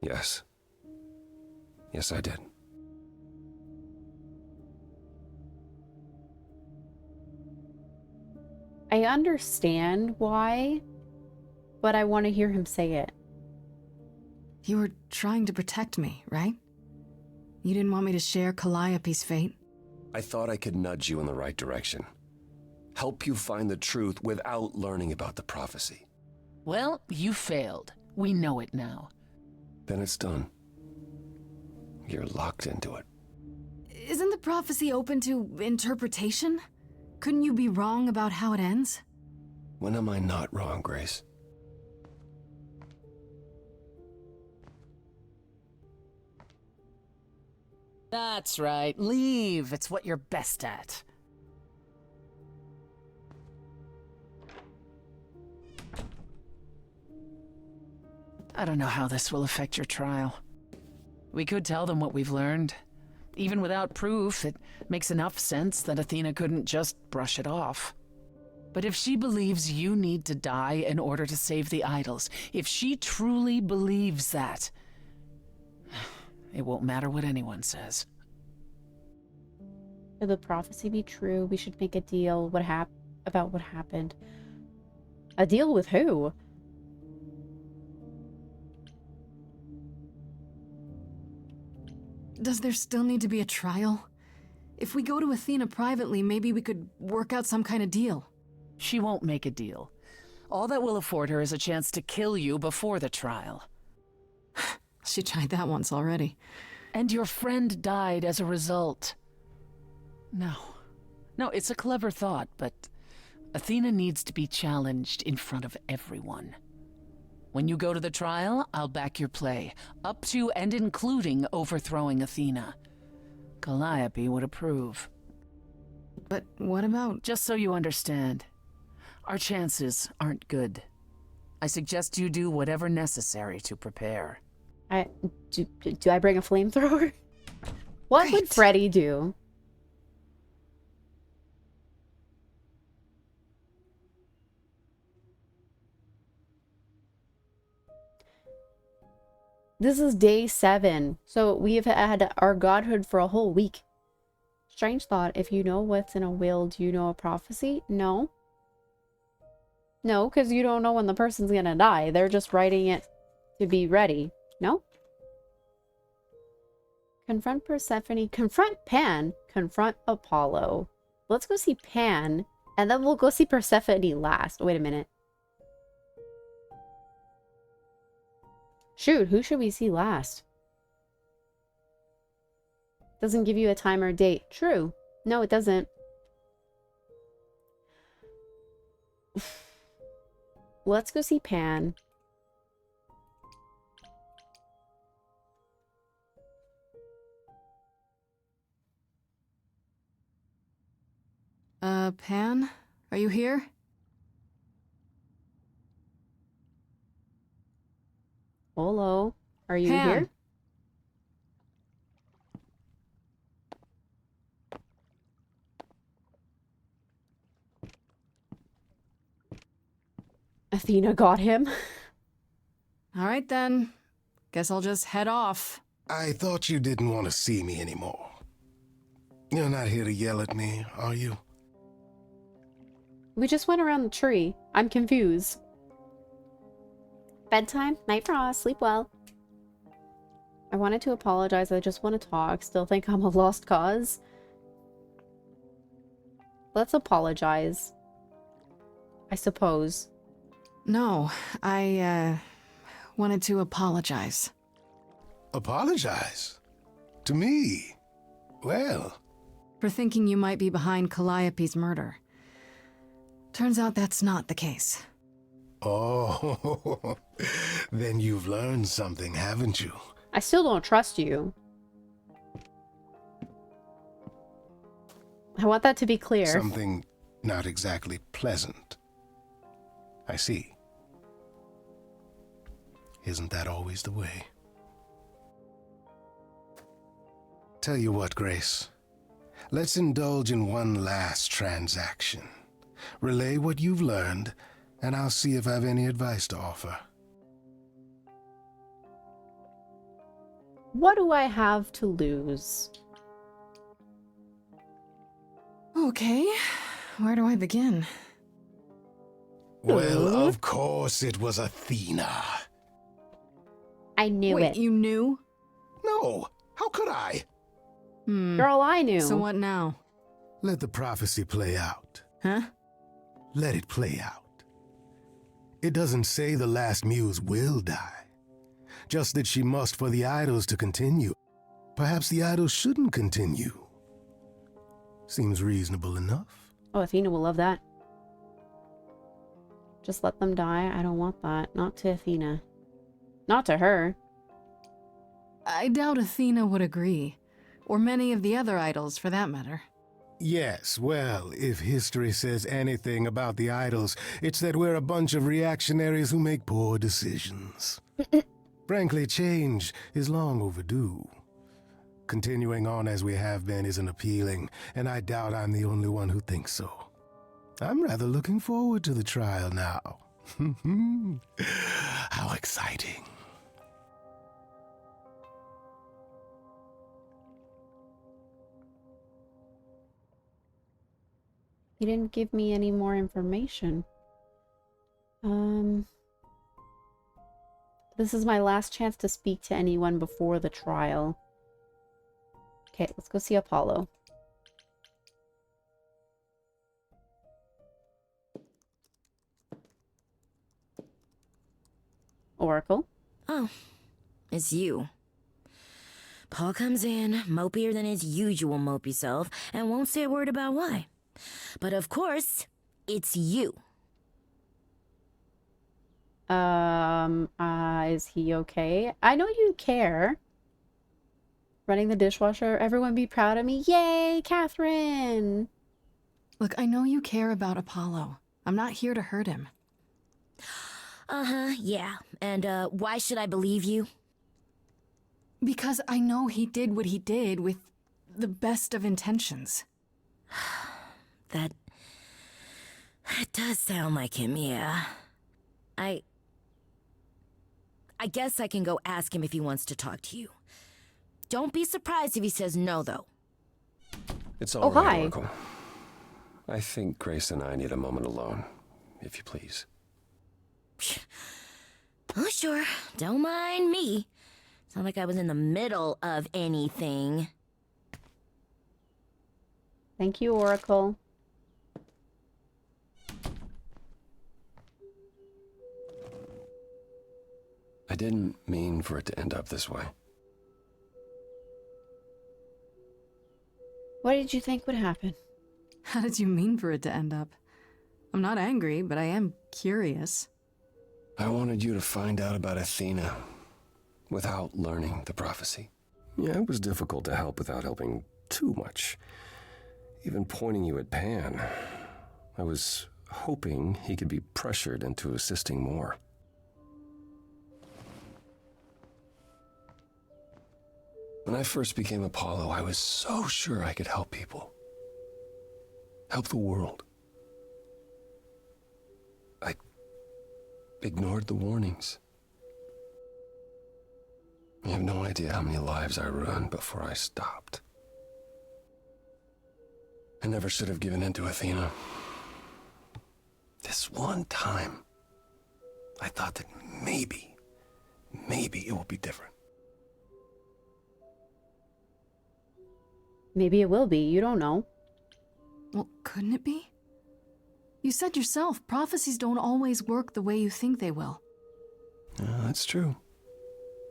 Yes. Yes, I did. I understand why, but I want to hear him say it. You were trying to protect me, right? You didn't want me to share Calliope's fate? I thought I could nudge you in the right direction. Help you find the truth without learning about the prophecy. Well, you failed. We know it now. Then it's done. You're locked into it. Isn't the prophecy open to interpretation? Couldn't you be wrong about how it ends? When am I not wrong, Grace? That's right. Leave. It's what you're best at. I don't know how this will affect your trial. We could tell them what we've learned. Even without proof, it makes enough sense that Athena couldn't just brush it off. But if she believes you need to die in order to save the idols, if she truly believes that, it won't matter what anyone says. Should the prophecy be true? We should make a deal about what happened. A deal with who? Does there still need to be a trial? If we go to Athena privately, maybe we could work out some kind of deal. She won't make a deal. All that will afford her is a chance to kill you before the trial. She tried that once already. And your friend died as a result. No, it's a clever thought, but Athena needs to be challenged in front of everyone. When you go to the trial, I'll back your play, up to and including overthrowing Athena. Calliope would approve. But what about... Just so you understand, our chances aren't good. I suggest you do whatever necessary to prepare. Do I bring a flamethrower? What would Freddy do? This is day 7, so we have had our godhood for a whole week. Strange thought, if you know what's in a will, do you know a prophecy? No. No, because you don't know when the person's gonna die. They're just writing it to be ready. No? Confront Persephone. Confront Pan. Confront Apollo. Let's go see Pan. And then we'll go see Persephone last. Wait a minute. Shoot, who should we see last? Doesn't give you a time or date. True. No, it doesn't. Let's go see Pan. Pan? Are you here? Hello. Are you Pan. here? Athena got him. All right then. Guess I'll just head off. I thought you didn't want to see me anymore. You're not here to yell at me, are you? We just went around the tree. I'm confused. Bedtime, night for us, sleep well. I wanted to apologize, I just want to talk. Still think I'm a lost cause. Let's apologize. I suppose. No, I, wanted to apologize. Apologize? To me? Well... For thinking you might be behind Calliope's murder. Turns out that's not the case. Oh, then you've learned something, haven't you? I still don't trust you. I want that to be clear. Something not exactly pleasant. I see. Isn't that always the way? Tell you what, Grace. Let's indulge in one last transaction. Relay what you've learned, and I'll see if I have any advice to offer. What do I have to lose? Okay, where do I begin? Well, of course it was Athena. I knew Wait, it. you knew? No, how could I? Girl, I knew. So what now? Let the prophecy play out. Huh? Let it play out. It doesn't say the last muse will die. Just that she must for the idols to continue. Perhaps the idols shouldn't continue. Seems reasonable enough. Oh, Athena will love that. Just let them die. I don't want that. Not to Athena. Not to her. I doubt Athena would agree. Or many of the other idols, for that matter. Yes, well, if history says anything about the idols, it's that we're a bunch of reactionaries who make poor decisions. Frankly, change is long overdue. Continuing on as we have been isn't appealing, and I doubt I'm the only one who thinks so. I'm rather looking forward to the trial now. How exciting. He didn't give me any more information. This is my last chance to speak to anyone before the trial. Okay, let's go see Apollo. Oracle. Oh, it's you. Paul comes in, mopier than his usual mopey self, and won't say a word about why. But of course, it's you. Is he okay? I know you care. Running the dishwasher, everyone be proud of me. Yay, Catherine! Look, I know you care about Apollo. I'm not here to hurt him. Uh-huh, yeah. And, why should I believe you? Because I know he did what he did with the best of intentions. That does sound like him, yeah. I guess I can go ask him if he wants to talk to you. Don't be surprised if he says no, though. It's all Oh, right, hi. Oracle. I think Grace and I need a moment alone, if you please. Oh, sure. Don't mind me. It's not like I was in the middle of anything. Thank you, Oracle. I didn't mean for it to end up this way. What did you think would happen? How did you mean for it to end up? I'm not angry, but I am curious. I wanted you to find out about Athena without learning the prophecy. Yeah, it was difficult to help without helping too much. Even pointing you at Pan. I was hoping he could be pressured into assisting more. When I first became Apollo, I was so sure I could help people. Help the world. I ignored the warnings. You have no idea how many lives I ruined before I stopped. I never should have given in to Athena. This one time, I thought that maybe it will be different. Maybe it will be. You don't know. Well, couldn't it be? You said yourself, prophecies don't always work the way you think they will. That's true.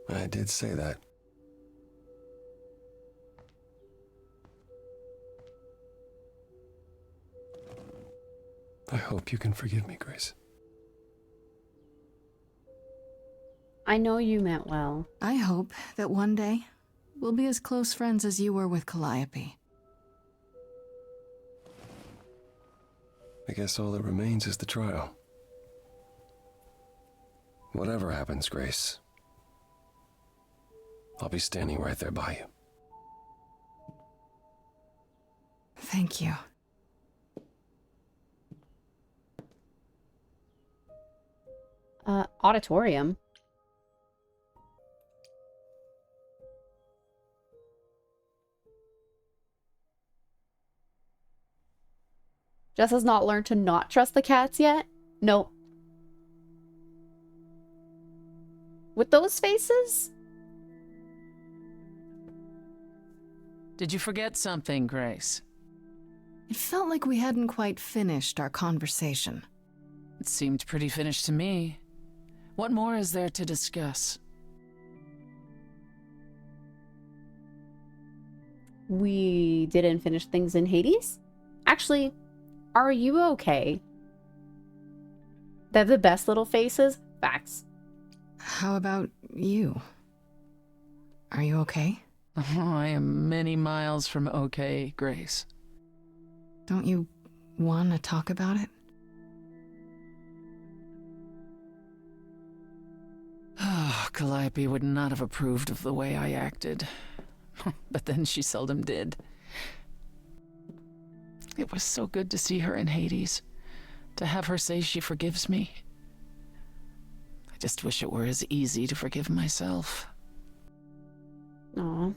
I did say that. I hope you can forgive me, Grace. I know you meant well. I hope that one day we'll be as close friends as you were with Calliope. I guess all that remains is the trial. Whatever happens, Grace, I'll be standing right there by you. Thank you. Auditorium. Jess has not learned to not trust the cats yet? Nope. With those faces? Did you forget something, Grace? It felt like we hadn't quite finished our conversation. It seemed pretty finished to me. What more is there to discuss? We didn't finish things in Hades? Actually, are you okay? They have the best little faces. Facts. How about you? Are you okay? Oh, I am many miles from okay, Grace. Don't you want to talk about it? Calliope would not have approved of the way I acted. But then she seldom did. It was so good to see her in Hades. To have her say she forgives me. I just wish it were as easy to forgive myself. Aw.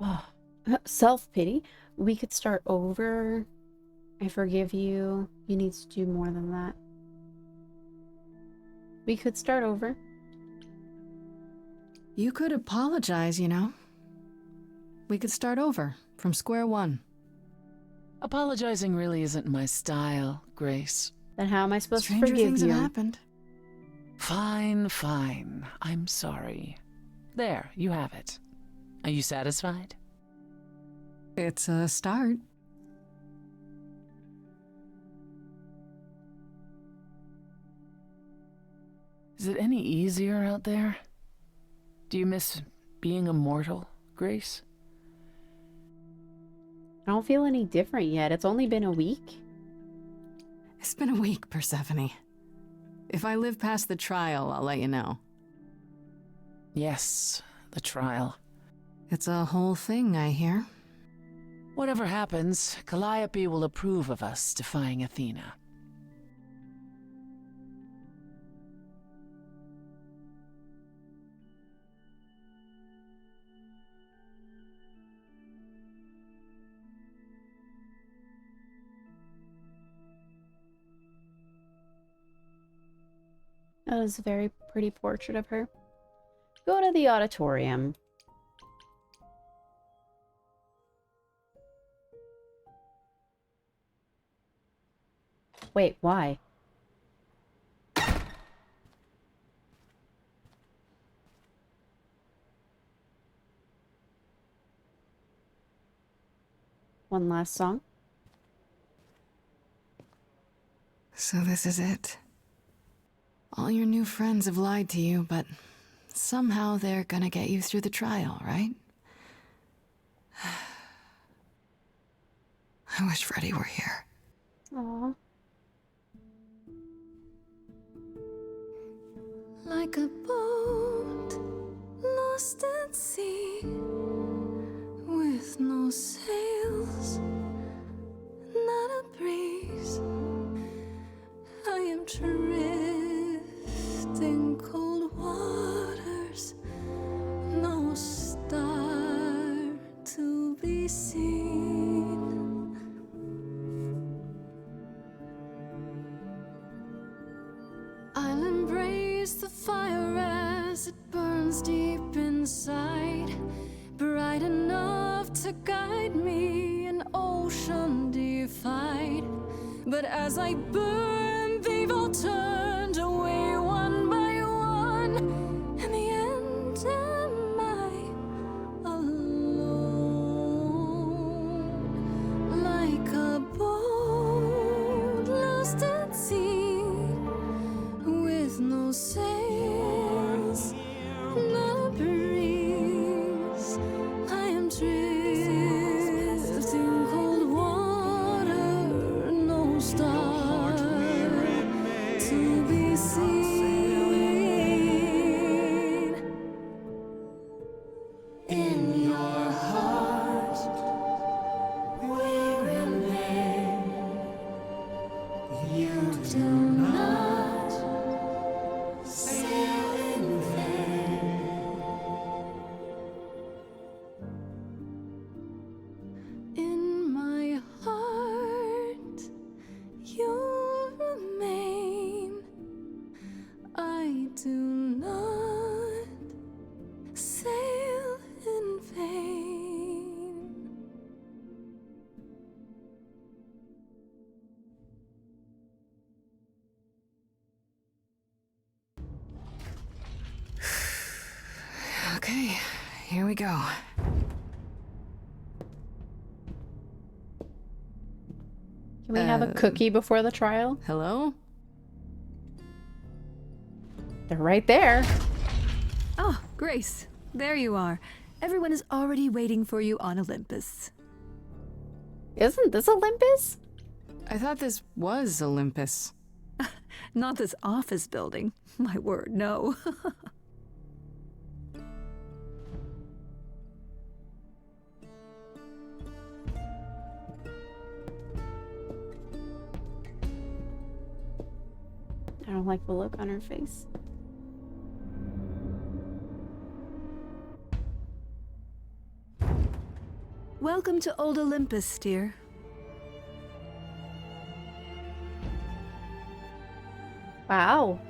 Oh. Self-pity. We could start over. I forgive you. You need to do more than that. We could start over. You could apologize, you know. We could start over, from square one. Apologizing really isn't my style, Grace. Then how am I supposed Stranger to forgive things you? have happened. Fine, fine. I'm sorry. There, you have it. Are you satisfied? It's a start. Is it any easier out there? Do you miss being immortal, Grace? I don't feel any different yet. It's only been a week. It's been a week, Persephone. If I live past the trial, I'll let you know. Yes, the trial. It's a whole thing, I hear. Whatever happens, Calliope will approve of us defying Athena. That was a very pretty portrait of her. Go to the auditorium. Wait, why? One last song. So this is it. All your new friends have lied to you, but somehow they're gonna get you through the trial, right? I wish Freddy were here. Aww. Like a boat lost at sea, with no sails, not a breeze. I am drifting cold waters, no star to be seen. I'll embrace the fire as it burns deep inside, bright enough to guide me, an ocean defied. But as I burn, they've all turned away one by one. In the end, am I alone? Like a boat lost at sea, with no sails, not a breeze. I am drifting cold water, no star to be seen. In your heart, we remain. You do not sail in vain. In my heart, you remain. I do not sail in vain. Okay, here we go. Can we have a cookie before the trial? Hello? They're right there. Oh, Grace, there you are. Everyone is already waiting for you on Olympus. Isn't this Olympus? I thought this was Olympus. Not this office building. My word, no. I don't like the look on her face. Welcome to Old Olympus, dear. Wow.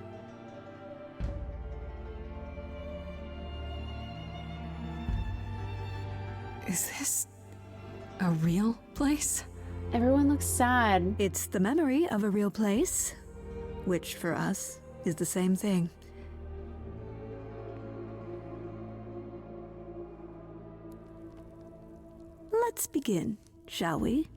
Is this a real place? Everyone looks sad. It's the memory of a real place, which for us is the same thing. Let's begin, shall we?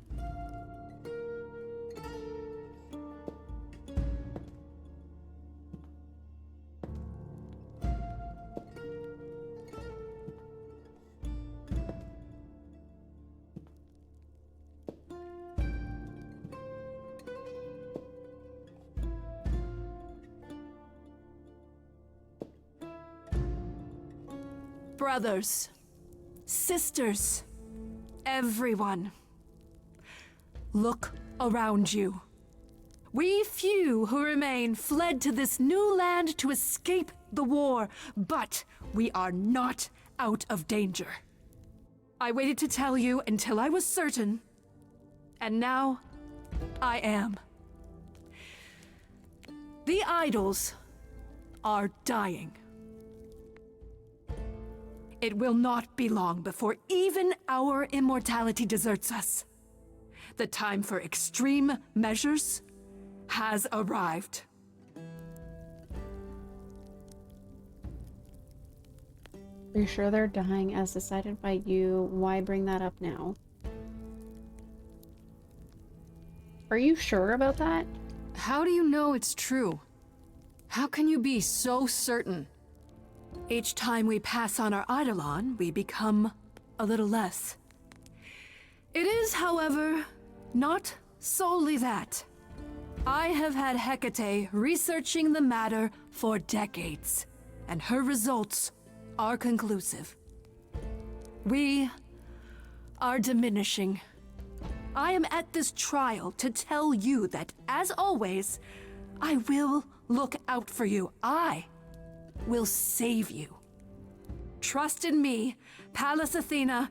Brothers, sisters, everyone, look around you. We few who remain fled to this new land to escape the war, but we are not out of danger. I waited to tell you until I was certain, and now I am. The idols are dying. It will not be long before even our immortality deserts us. The time for extreme measures has arrived. Are you sure they're dying as decided by you? Why bring that up now? Are you sure about that? How do you know it's true? How can you be so certain? Each time we pass on our Eidolon, we become a little less. It is, however, not solely that. I have had Hecate researching the matter for decades, and her results are conclusive. We are diminishing. I am at this trial to tell you that, as always, I will look out for you. I will save you. Trust in me, Pallas Athena,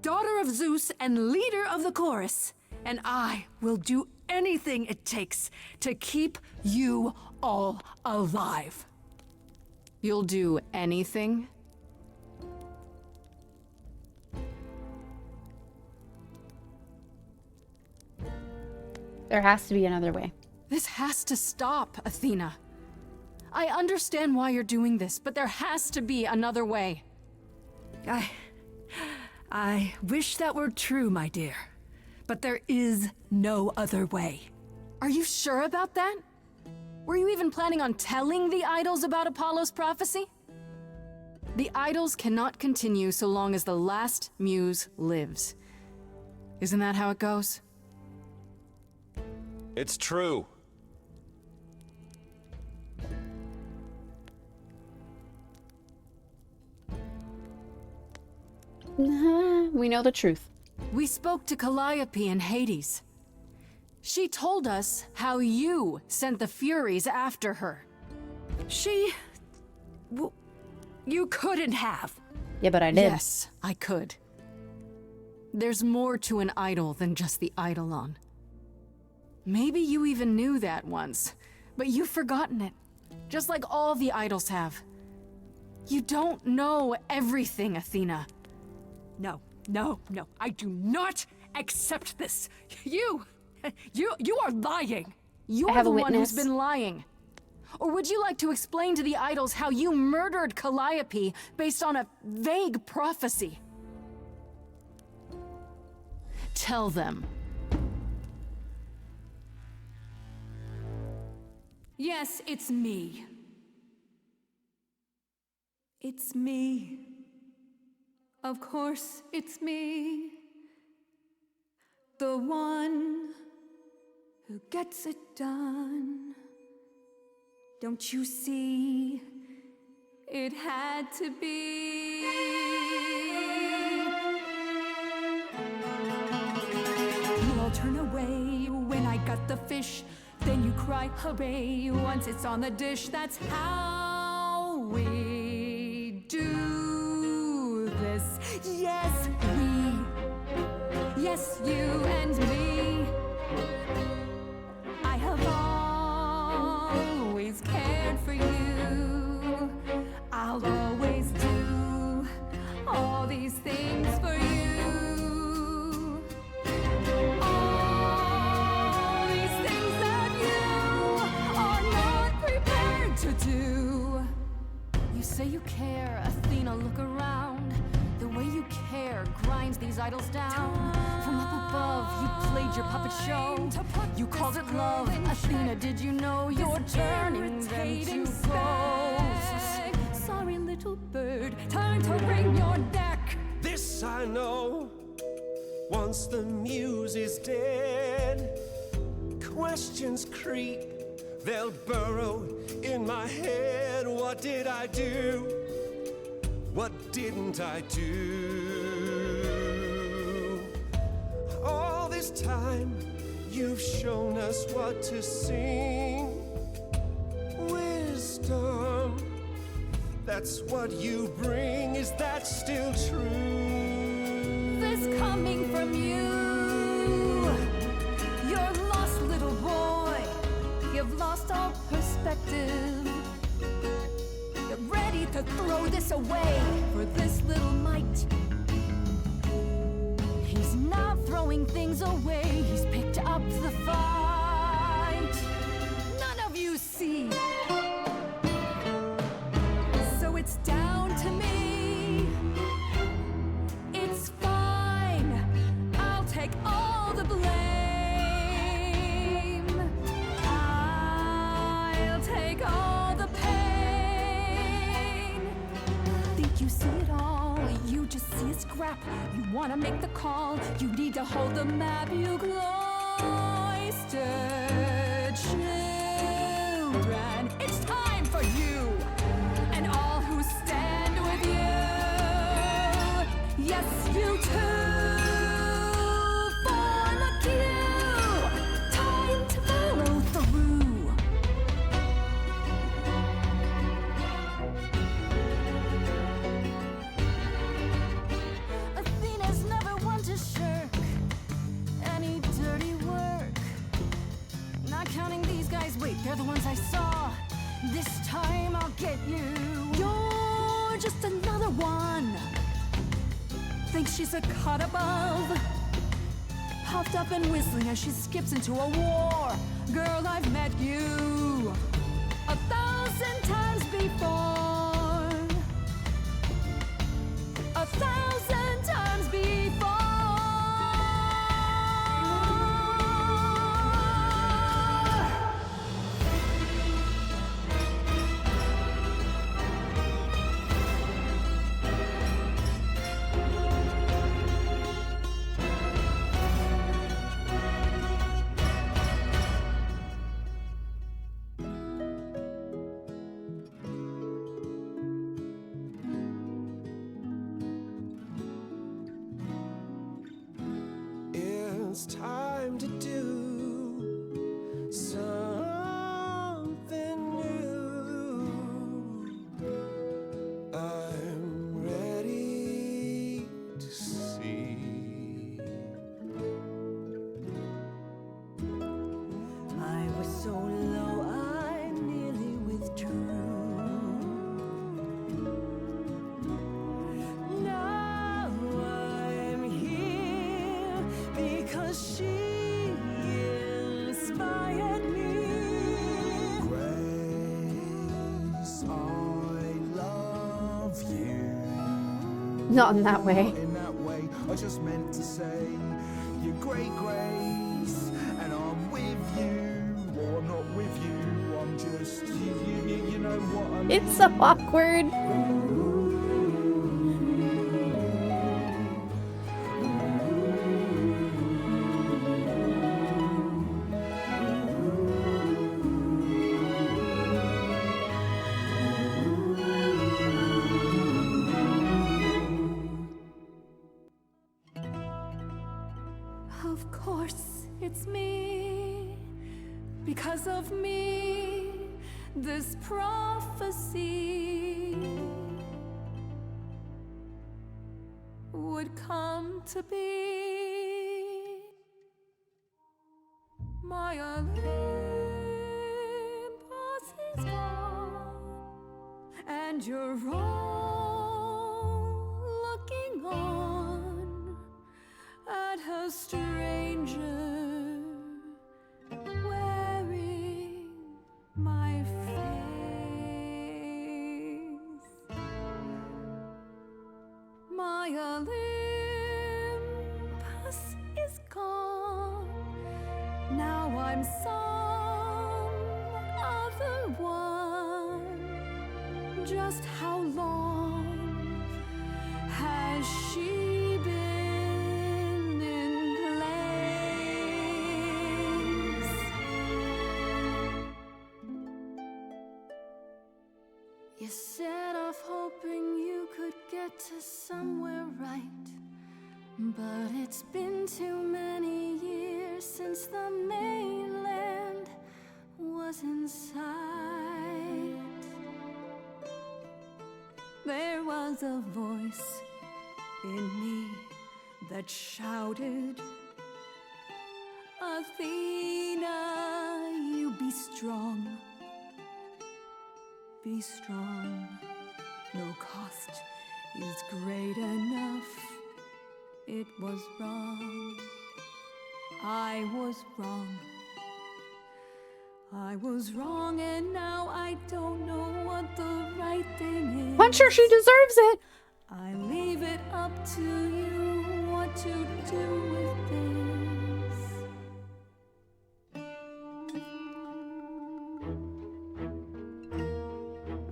daughter of Zeus and leader of the chorus, and I will do anything it takes to keep you all alive. You'll do anything? There has to be another way. This has to stop, Athena. I understand why you're doing this, but there has to be another way. I wish that were true, my dear. But there is no other way. Are you sure about that? Were you even planning on telling the idols about Apollo's prophecy? The idols cannot continue so long as the last muse lives. Isn't that how it goes? It's true. We know the truth. We spoke to Calliope in Hades. She told us how you sent the Furies after her. You couldn't have. Yeah, but I did. Yes, I could. There's more to an idol than just the eidolon. Maybe you even knew that once, but you've forgotten it, just like all the idols have. You don't know everything, Athena. No, I do not accept this. You are lying. You're the one who's been lying. Or would you like to explain to the idols how you murdered Calliope based on a vague prophecy? Tell them. Yes, it's me. It's me. Of course, it's me. The one who gets it done. Don't you see? It had to be. You all turn away when I got the fish. Then you cry, hooray, once it's on the dish. That's how we do this. Yes, we. Yes, you and me. I have always cared for you. I'll always do all these things for you. All these things that you are not prepared to do. You say you care, Athena, look around. The way you care grinds these idols down. From up above, you played your puppet show. You called it love. Athena, did you know you're turning them to ghosts? Sorry, little bird, time to wring your neck. This I know, once the muse is dead, questions creep, they'll burrow in my head. What did I do? What didn't I do? All this time, you've shown us what to sing. Wisdom, that's what you bring. Is that still true? This coming from you. You're lost, little boy. You've lost all perspective. throw this away for this little mite. He's not throwing things away, he's picked up the fight. None of you see. So it's down to me. It's fine, I'll take all the blame. I'll take all the pain. Think you see it all, you just see a scrap. You wanna make the call, you need to hold the map. You cloistered children, it's time for you and all who stand with you. Yes, you too. Form a queue. Time to follow through. Athena's never one to shirk any dirty work. Not counting these guys, wait, they're the ones I saw. This time I'll get you. You're just another one. Thinks she's a cut above. Puffed up and whistling as she skips into a war. Girl, I've met you 1,000 times before. 1,000 times before. It's time to do something new. I'm ready to see. I was so low, I nearly withdrew. Now I'm here because she inspired me. Grace, I love you. Not in that way. Not in that way, I just meant to say you're great, Grace, and I'm with you, or I'm not with you. I'm just you know what I mean. It's so awkward. Of course, it's me. Because of me, this prophecy would come to be. My Olympus is gone, and you're all looking on at a stranger wearing my face. My Olympus is gone. Now I'm some other one. Just how long has she been in place? You set off hoping you could get to somewhere right, but it's been too many years since the mainland was in sight. There was a voice in me that shouted, Athena, you be strong, be strong. No cost is great enough. It was wrong. I was wrong. I was wrong, and now I don't know what the right thing is. Punch her, she deserves it. I leave it up to you what to do with this.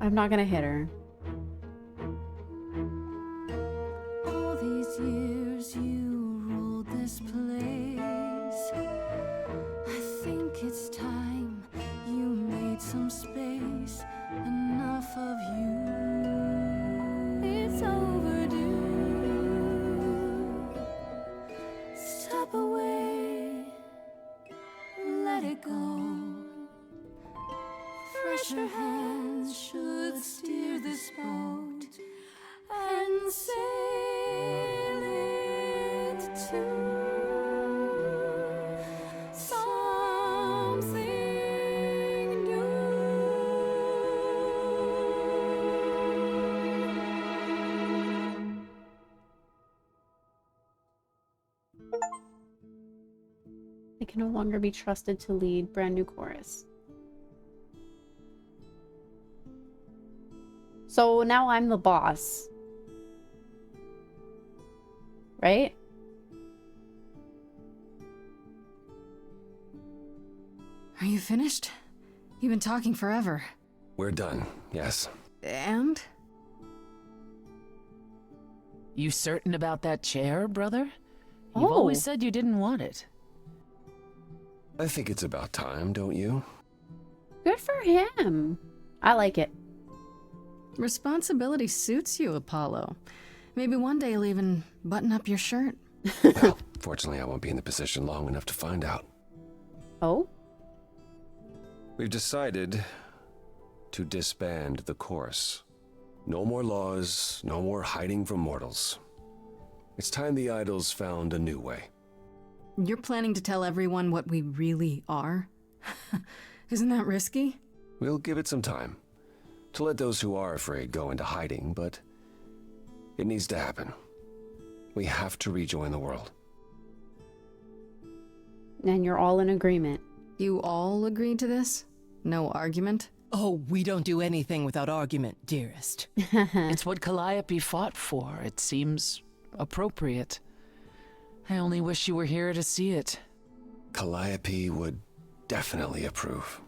I'm not gonna hit her. All these years you ruled this place. I think it's time you made some space. Enough of you. It's overdue. Step away. Let it go. Fresher hands should steer this boat and sail it to something new. I can no longer be trusted to lead. Brand new chorus. So now I'm the boss. Right? Are you finished? You've been talking forever. We're done, yes. And? You certain about that chair, brother? You've always said you didn't want it. I think it's about time, don't you? Good for him. I like it. Responsibility suits you, Apollo. Maybe one day you'll even button up your shirt. Well, fortunately, I won't be in the position long enough to find out. Oh? We've decided to disband the chorus. No more laws, no more hiding from mortals. It's time the idols found a new way. You're planning to tell everyone what we really are? Isn't that risky? We'll give it some time to let those who are afraid go into hiding, but it needs to happen. We have to rejoin the world. And you're all in agreement. You all agreed to this? No argument? Oh, we don't do anything without argument, dearest. It's what Calliope fought for. It seems appropriate. I only wish you were here to see it. Calliope would definitely approve.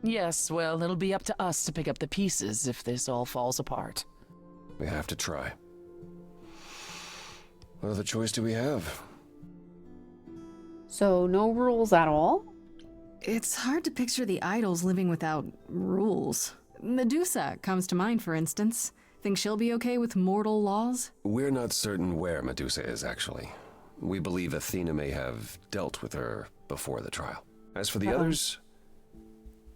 Yes, well, it'll be up to us to pick up the pieces if this all falls apart. We have to try. What other choice do we have? So, no rules at all? It's hard to picture the idols living without rules. Medusa comes to mind, for instance. Think she'll be okay with mortal laws? We're not certain where Medusa is, actually. We believe Athena may have dealt with her before the trial. As for the others,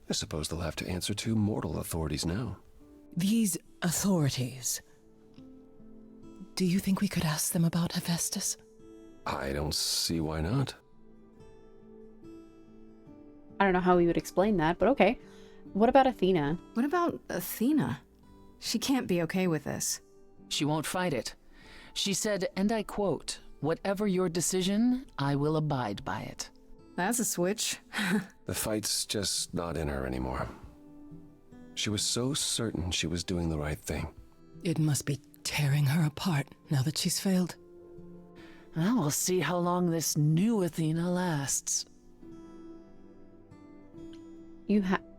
I suppose they'll have to answer to mortal authorities now. These authorities. Do you think we could ask them about Hephaestus? I don't see why not. I don't know how we would explain that, but okay. What about Athena? What about Athena? She can't be okay with this. She won't fight it. She said, and I quote, "Whatever your decision, I will abide by it." That's a switch. The fight's just not in her anymore. She was so certain she was doing the right thing. It must be tearing her apart now that she's failed. Well, we'll see how long this new Athena lasts.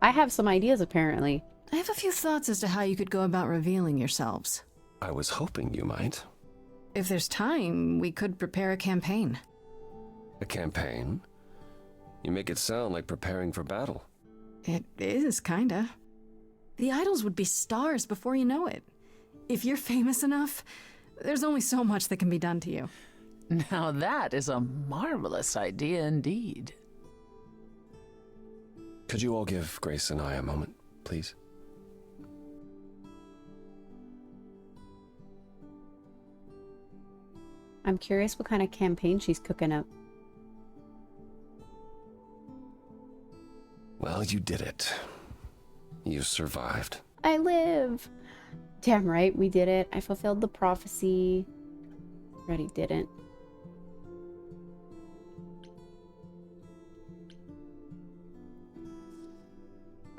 I have some ideas, apparently. I have a few thoughts as to how you could go about revealing yourselves. I was hoping you might. If there's time, we could prepare a campaign. A campaign? You make it sound like preparing for battle. It is, kinda. The idols would be stars before you know it. If you're famous enough, there's only so much that can be done to you. Now that is a marvelous idea indeed. Could you all give Grace and I a moment, please? I'm curious what kind of campaign she's cooking up. Well, you did it. You survived. I live. Damn right, we did it. I fulfilled the prophecy. Freddy didn't.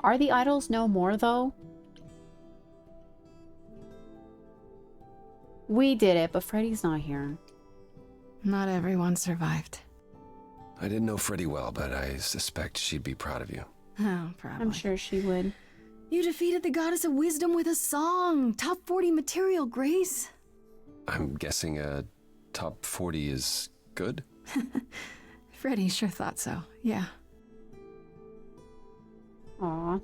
Are the idols no more, though? We did it, but Freddy's not here. Not everyone survived. I didn't know Freddy well, but I suspect she'd be proud of you. Oh, probably. I'm sure she would. You defeated the goddess of wisdom with a song. Top 40 material, Grace. I'm guessing a top 40 is good? Freddy sure thought so, yeah. Aw.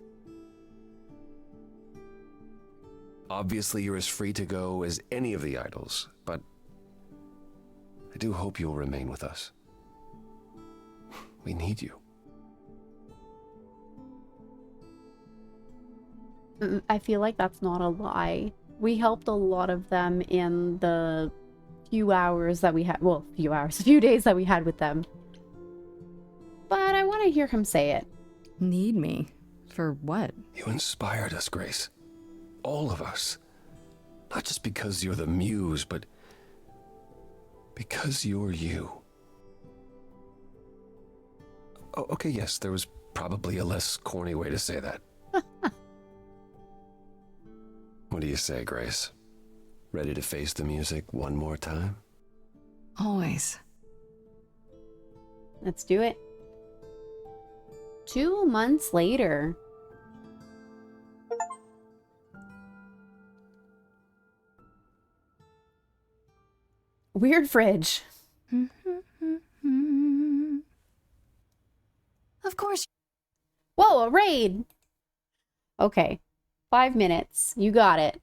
Obviously, you're as free to go as any of the idols, but I do hope you'll remain with us. We need you. I feel like that's not a lie. We helped a lot of them in the few hours that we had. Well, a few days that we had with them. But I want to hear him say it. Need me? For what? You inspired us, Grace. All of us. Not just because you're the muse, but because you're you. Oh, okay, yes, there was probably a less corny way to say that. What do you say, Grace? Ready to face the music one more time? Always. Let's do it. 2 months later. Weird fridge. Of course. Whoa, a raid! Okay. 5 minutes. You got it.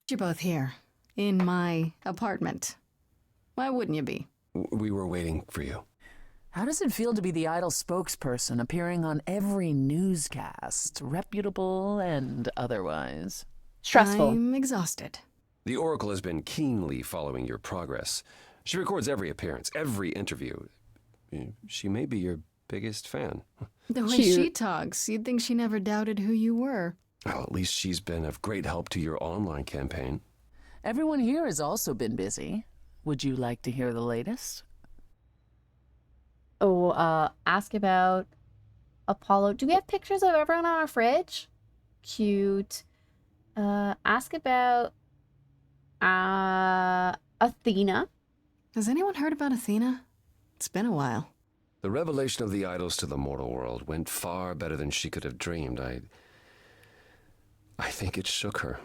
You're both here. In my apartment. Why wouldn't you be? We were waiting for you. How does it feel to be the idol spokesperson appearing on every newscast, reputable and otherwise? Stressful. I'm exhausted. The Oracle has been keenly following your progress. She records every appearance, every interview. She may be your biggest fan. The way she talks, you'd think she never doubted who you were. Well, at least she's been of great help to your online campaign. Everyone here has also been busy. Would you like to hear the latest? Oh, ask about Apollo. Do we have pictures of everyone on our fridge? Cute. Ask about Athena. Has anyone heard about Athena? It's been a while. The revelation of the idols to the mortal world went far better than she could have dreamed. I think it shook her.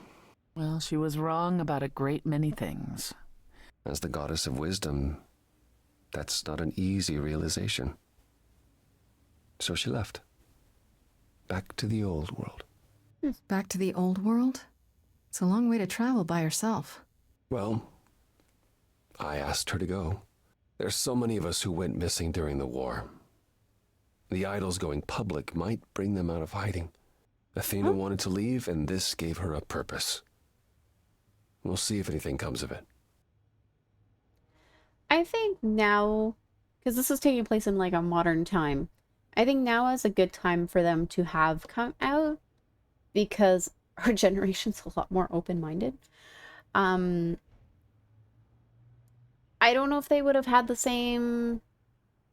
Well, she was wrong about a great many things. As the goddess of wisdom, that's not an easy realization. So she left. Back to the old world. Back to the old world? It's a long way to travel by herself. Well, I asked her to go. There's so many of us who went missing during the war. The idols going public might bring them out of hiding. Athena wanted to leave, and this gave her a purpose. We'll see if anything comes of it. I think now, because this is taking place in like a modern time, I think now is a good time for them to have come out, because our generation's a lot more open-minded. I don't know if they would have had the same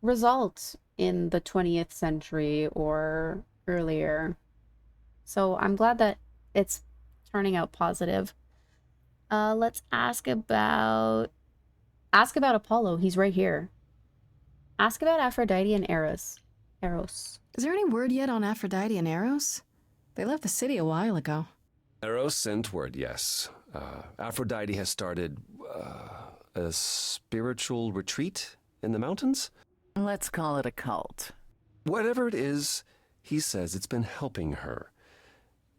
results in the 20th century or earlier. So I'm glad that it's turning out positive. Let's ask about Apollo. He's right here. Ask about Aphrodite and Eros. Is there any word yet on Aphrodite and Eros? They left the city a while ago. Eros sent word, yes. Aphrodite has started a spiritual retreat in the mountains? Let's call it a cult. Whatever it is, he says it's been helping her.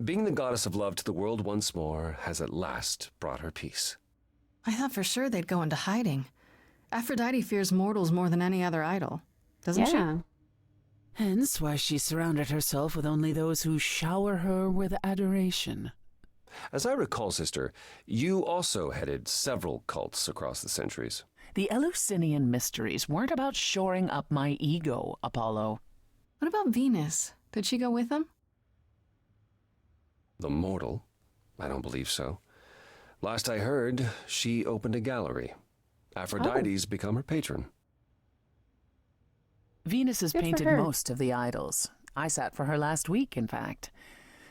Being the goddess of love to the world once more has at last brought her peace. I thought for sure they'd go into hiding. Aphrodite fears mortals more than any other idol, doesn't she? Hence why she surrounded herself with only those who shower her with adoration. As I recall, sister, you also headed several cults across the centuries. The Eleusinian mysteries weren't about shoring up my ego, Apollo. What about Venus? Did she go with them? The mortal? I don't believe so. Last I heard, she opened a gallery. Aphrodite's become her patron. Venus has Good for painted her. most of the idols. I sat for her last week, in fact.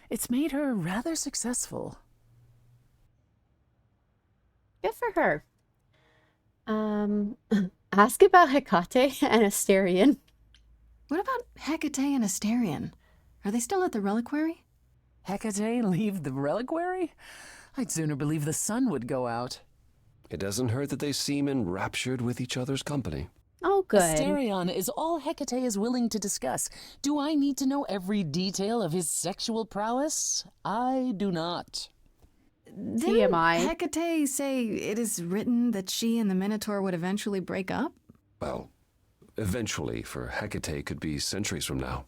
It's made her rather successful. Good for her. Ask about Hecate and Asterion. What about Hecate and Asterion? Are they still at the reliquary? Hecate leave the reliquary? I'd sooner believe the sun would go out. It doesn't hurt that they seem enraptured with each other's company. Oh, good. Asterion is all Hecate is willing to discuss. Do I need to know every detail of his sexual prowess? I do not. Didn't TMI. Hecate say it is written that she and the Minotaur would eventually break up? Well, eventually, for Hecate could be centuries from now.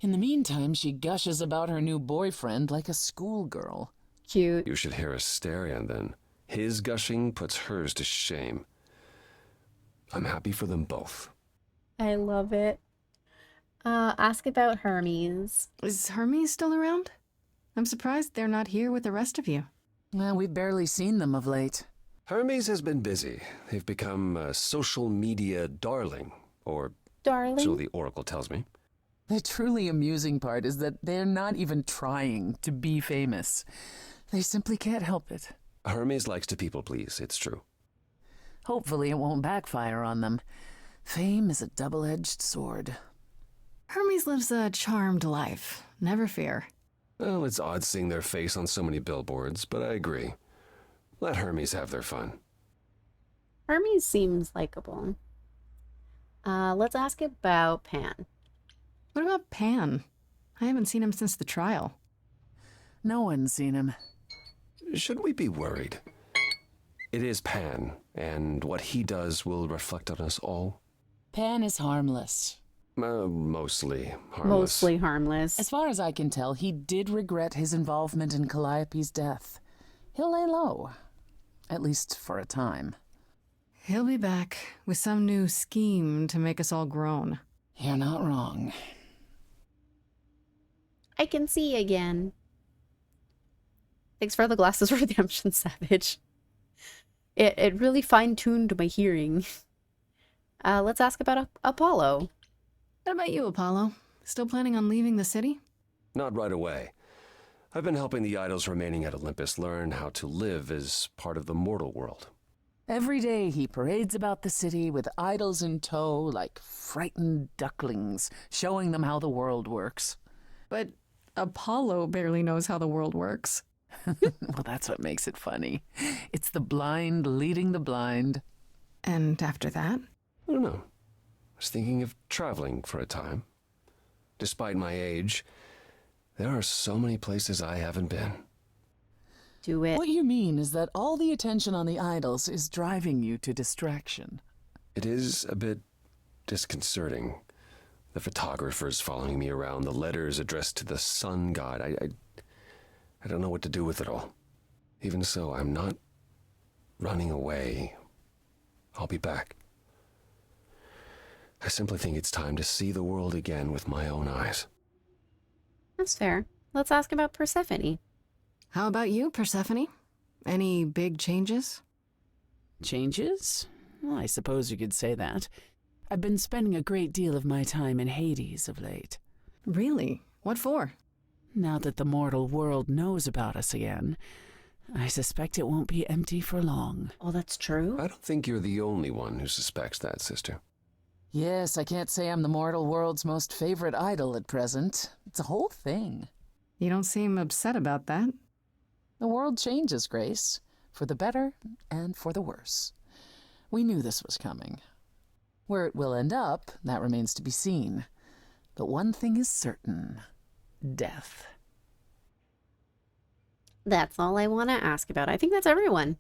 In the meantime, she gushes about her new boyfriend like a schoolgirl. Cute. You should hear Asterion then. His gushing puts hers to shame. I'm happy for them both. I love it. Ask about Hermes. Is Hermes still around? I'm surprised they're not here with the rest of you. Well, we've barely seen them of late. Hermes has been busy. They've become a social media darling, or Darling. so the Oracle tells me. The truly amusing part is that they're not even trying to be famous. They simply can't help it. Hermes likes to people please, it's true. Hopefully it won't backfire on them. Fame is a double-edged sword. Hermes lives a charmed life. Never fear. Well, it's odd seeing their face on so many billboards, but I agree. Let Hermes have their fun. Hermes seems likable. Let's ask about Pan. What about Pan? I haven't seen him since the trial. No one's seen him. Should we be worried? It is Pan, and what he does will reflect on us all. Pan is harmless. Mostly harmless. Mostly harmless. As far as I can tell, he did regret his involvement in Calliope's death. He'll lay low. At least for a time. He'll be back with some new scheme to make us all groan. You're not wrong. I can see again. Thanks for the glasses redemption, Savage. It really fine-tuned my hearing. Let's ask about Apollo. What about you, Apollo? Still planning on leaving the city? Not right away. I've been helping the idols remaining at Olympus learn how to live as part of the mortal world. Every day he parades about the city with idols in tow like frightened ducklings, showing them how the world works. But Apollo barely knows how the world works. Well, that's what makes it funny. It's the blind leading the blind. And after that? I don't know. I was thinking of traveling for a time. Despite my age, there are so many places I haven't been. Do it. What you mean is that all the attention on the idols is driving you to distraction. It is a bit disconcerting. The photographers following me around, the letters addressed to the sun god. I don't know what to do with it all. Even so, I'm not running away. I'll be back. I simply think it's time to see the world again with my own eyes. That's fair. Let's ask about Persephone. How about you, Persephone? Any big changes? Changes? Well, I suppose you could say that. I've been spending a great deal of my time in Hades of late. Really? What for? Now that the mortal world knows about us again, I suspect it won't be empty for long. Oh, that's true? I don't think you're the only one who suspects that, sister. Yes, I can't say I'm the mortal world's most favorite idol at present. It's a whole thing. You don't seem upset about that. The world changes, Grace, for the better and for the worse. We knew this was coming. Where it will end up, that remains to be seen. But one thing is certain. Death. That's all I want to ask about. I think that's everyone.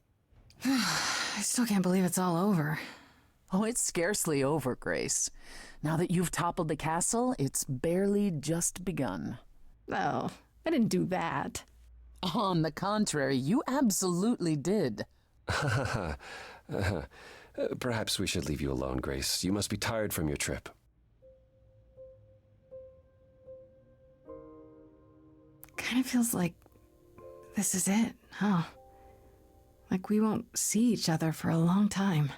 I still can't believe it's all over. Oh, it's scarcely over, Grace. Now that you've toppled the castle, it's barely just begun. Oh, I didn't do that. On the contrary, you absolutely did. Perhaps we should leave you alone, Grace. You must be tired from your trip. Kind of feels like This is it, huh? Like we won't see each other for a long time.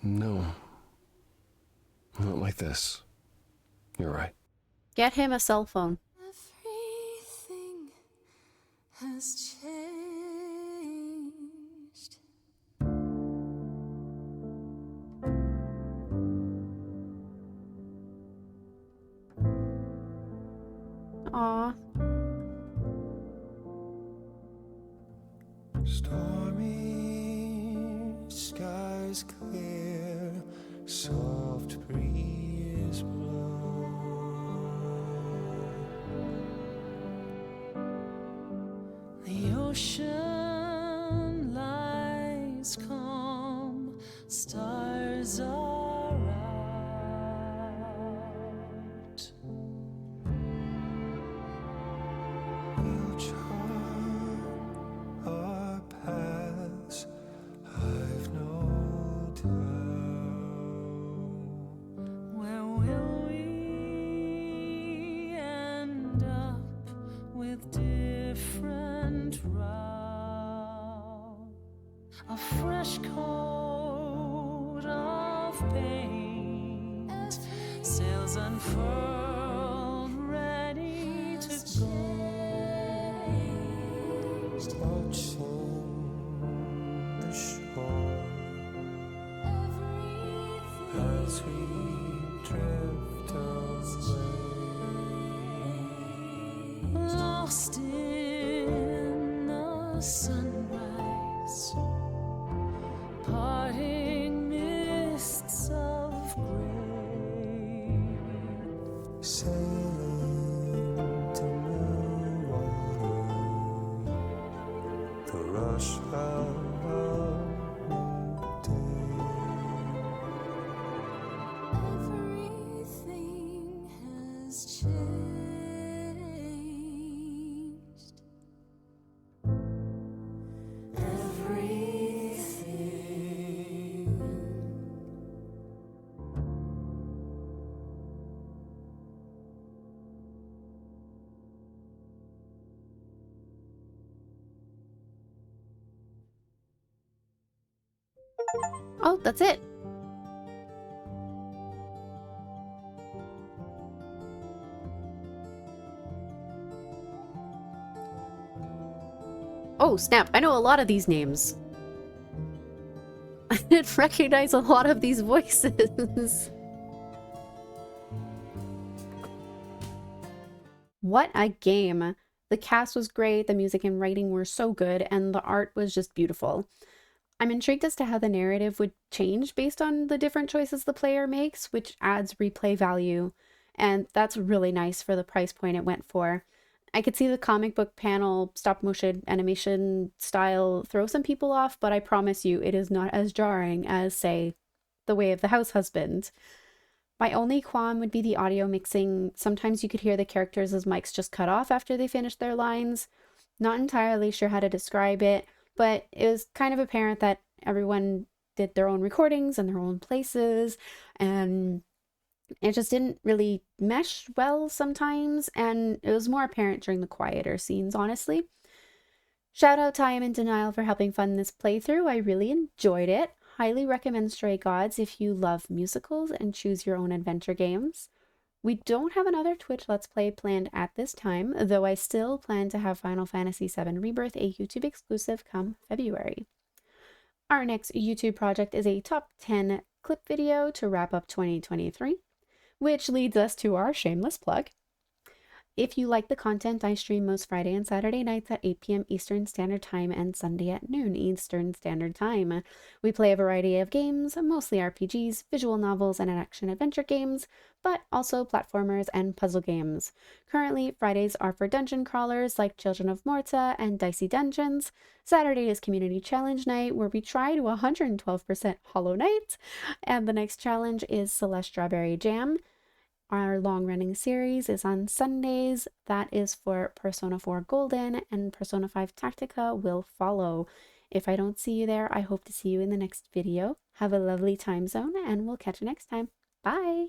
No. Not like this. You're right. Get him a cell phone. Everything has changed. Aw. Stormy skies clear, soft breeze blow. The ocean lies calm, stars are out. We'll chart our paths, I've no doubt. Where will we end up with different routes? A fresh coat of paint, sails unfurled, ready to go. Watching the shore as we drift away. Lost in the sunrise, parting mists of gray. Sailing to new water, the rush of a new day. Everything has changed. Everything. Oh, that's it. Oh, snap. I know a lot of these names. I didn't recognize a lot of these voices. What a game. The cast was great, the music and writing were so good, and the art was just beautiful. I'm intrigued as to how the narrative would change based on the different choices the player makes, which adds replay value, and that's really nice for the price point it went for. I could see the comic book panel stop motion animation style throw some people off, but I promise you it is not as jarring as, say, The Way of the House Husband. My only qualm would be the audio mixing. Sometimes you could hear the characters' mics just cut off after they finished their lines. Not entirely sure how to describe it, but it was kind of apparent that everyone did their own recordings in their own places, and it just didn't really mesh well sometimes, and it was more apparent during the quieter scenes, honestly. Shout out to I Am in Denial for helping fund this playthrough. I really enjoyed it. Highly recommend Stray Gods if you love musicals and choose your own adventure games. We don't have another Twitch Let's Play planned at this time, though I still plan to have Final Fantasy VII Rebirth a YouTube exclusive come February. Our next YouTube project is a top 10 clip video to wrap up 2023, which leads us to our shameless plug. If you like the content, I stream most Friday and Saturday nights at 8 p.m. Eastern Standard Time and Sunday at noon Eastern Standard Time. We play a variety of games, mostly RPGs, visual novels, and action-adventure games, but also platformers and puzzle games. Currently, Fridays are for dungeon crawlers like Children of Morta and Dicey Dungeons. Saturday is Community Challenge Night, where we try to 112% Hollow Knight, and the next challenge is Celeste Strawberry Jam. Our long-running series is on Sundays. That is for Persona 4 Golden, and Persona 5 Tactica will follow. If I don't see you there, I hope to see you in the next video. Have a lovely time zone, and we'll catch you next time. Bye!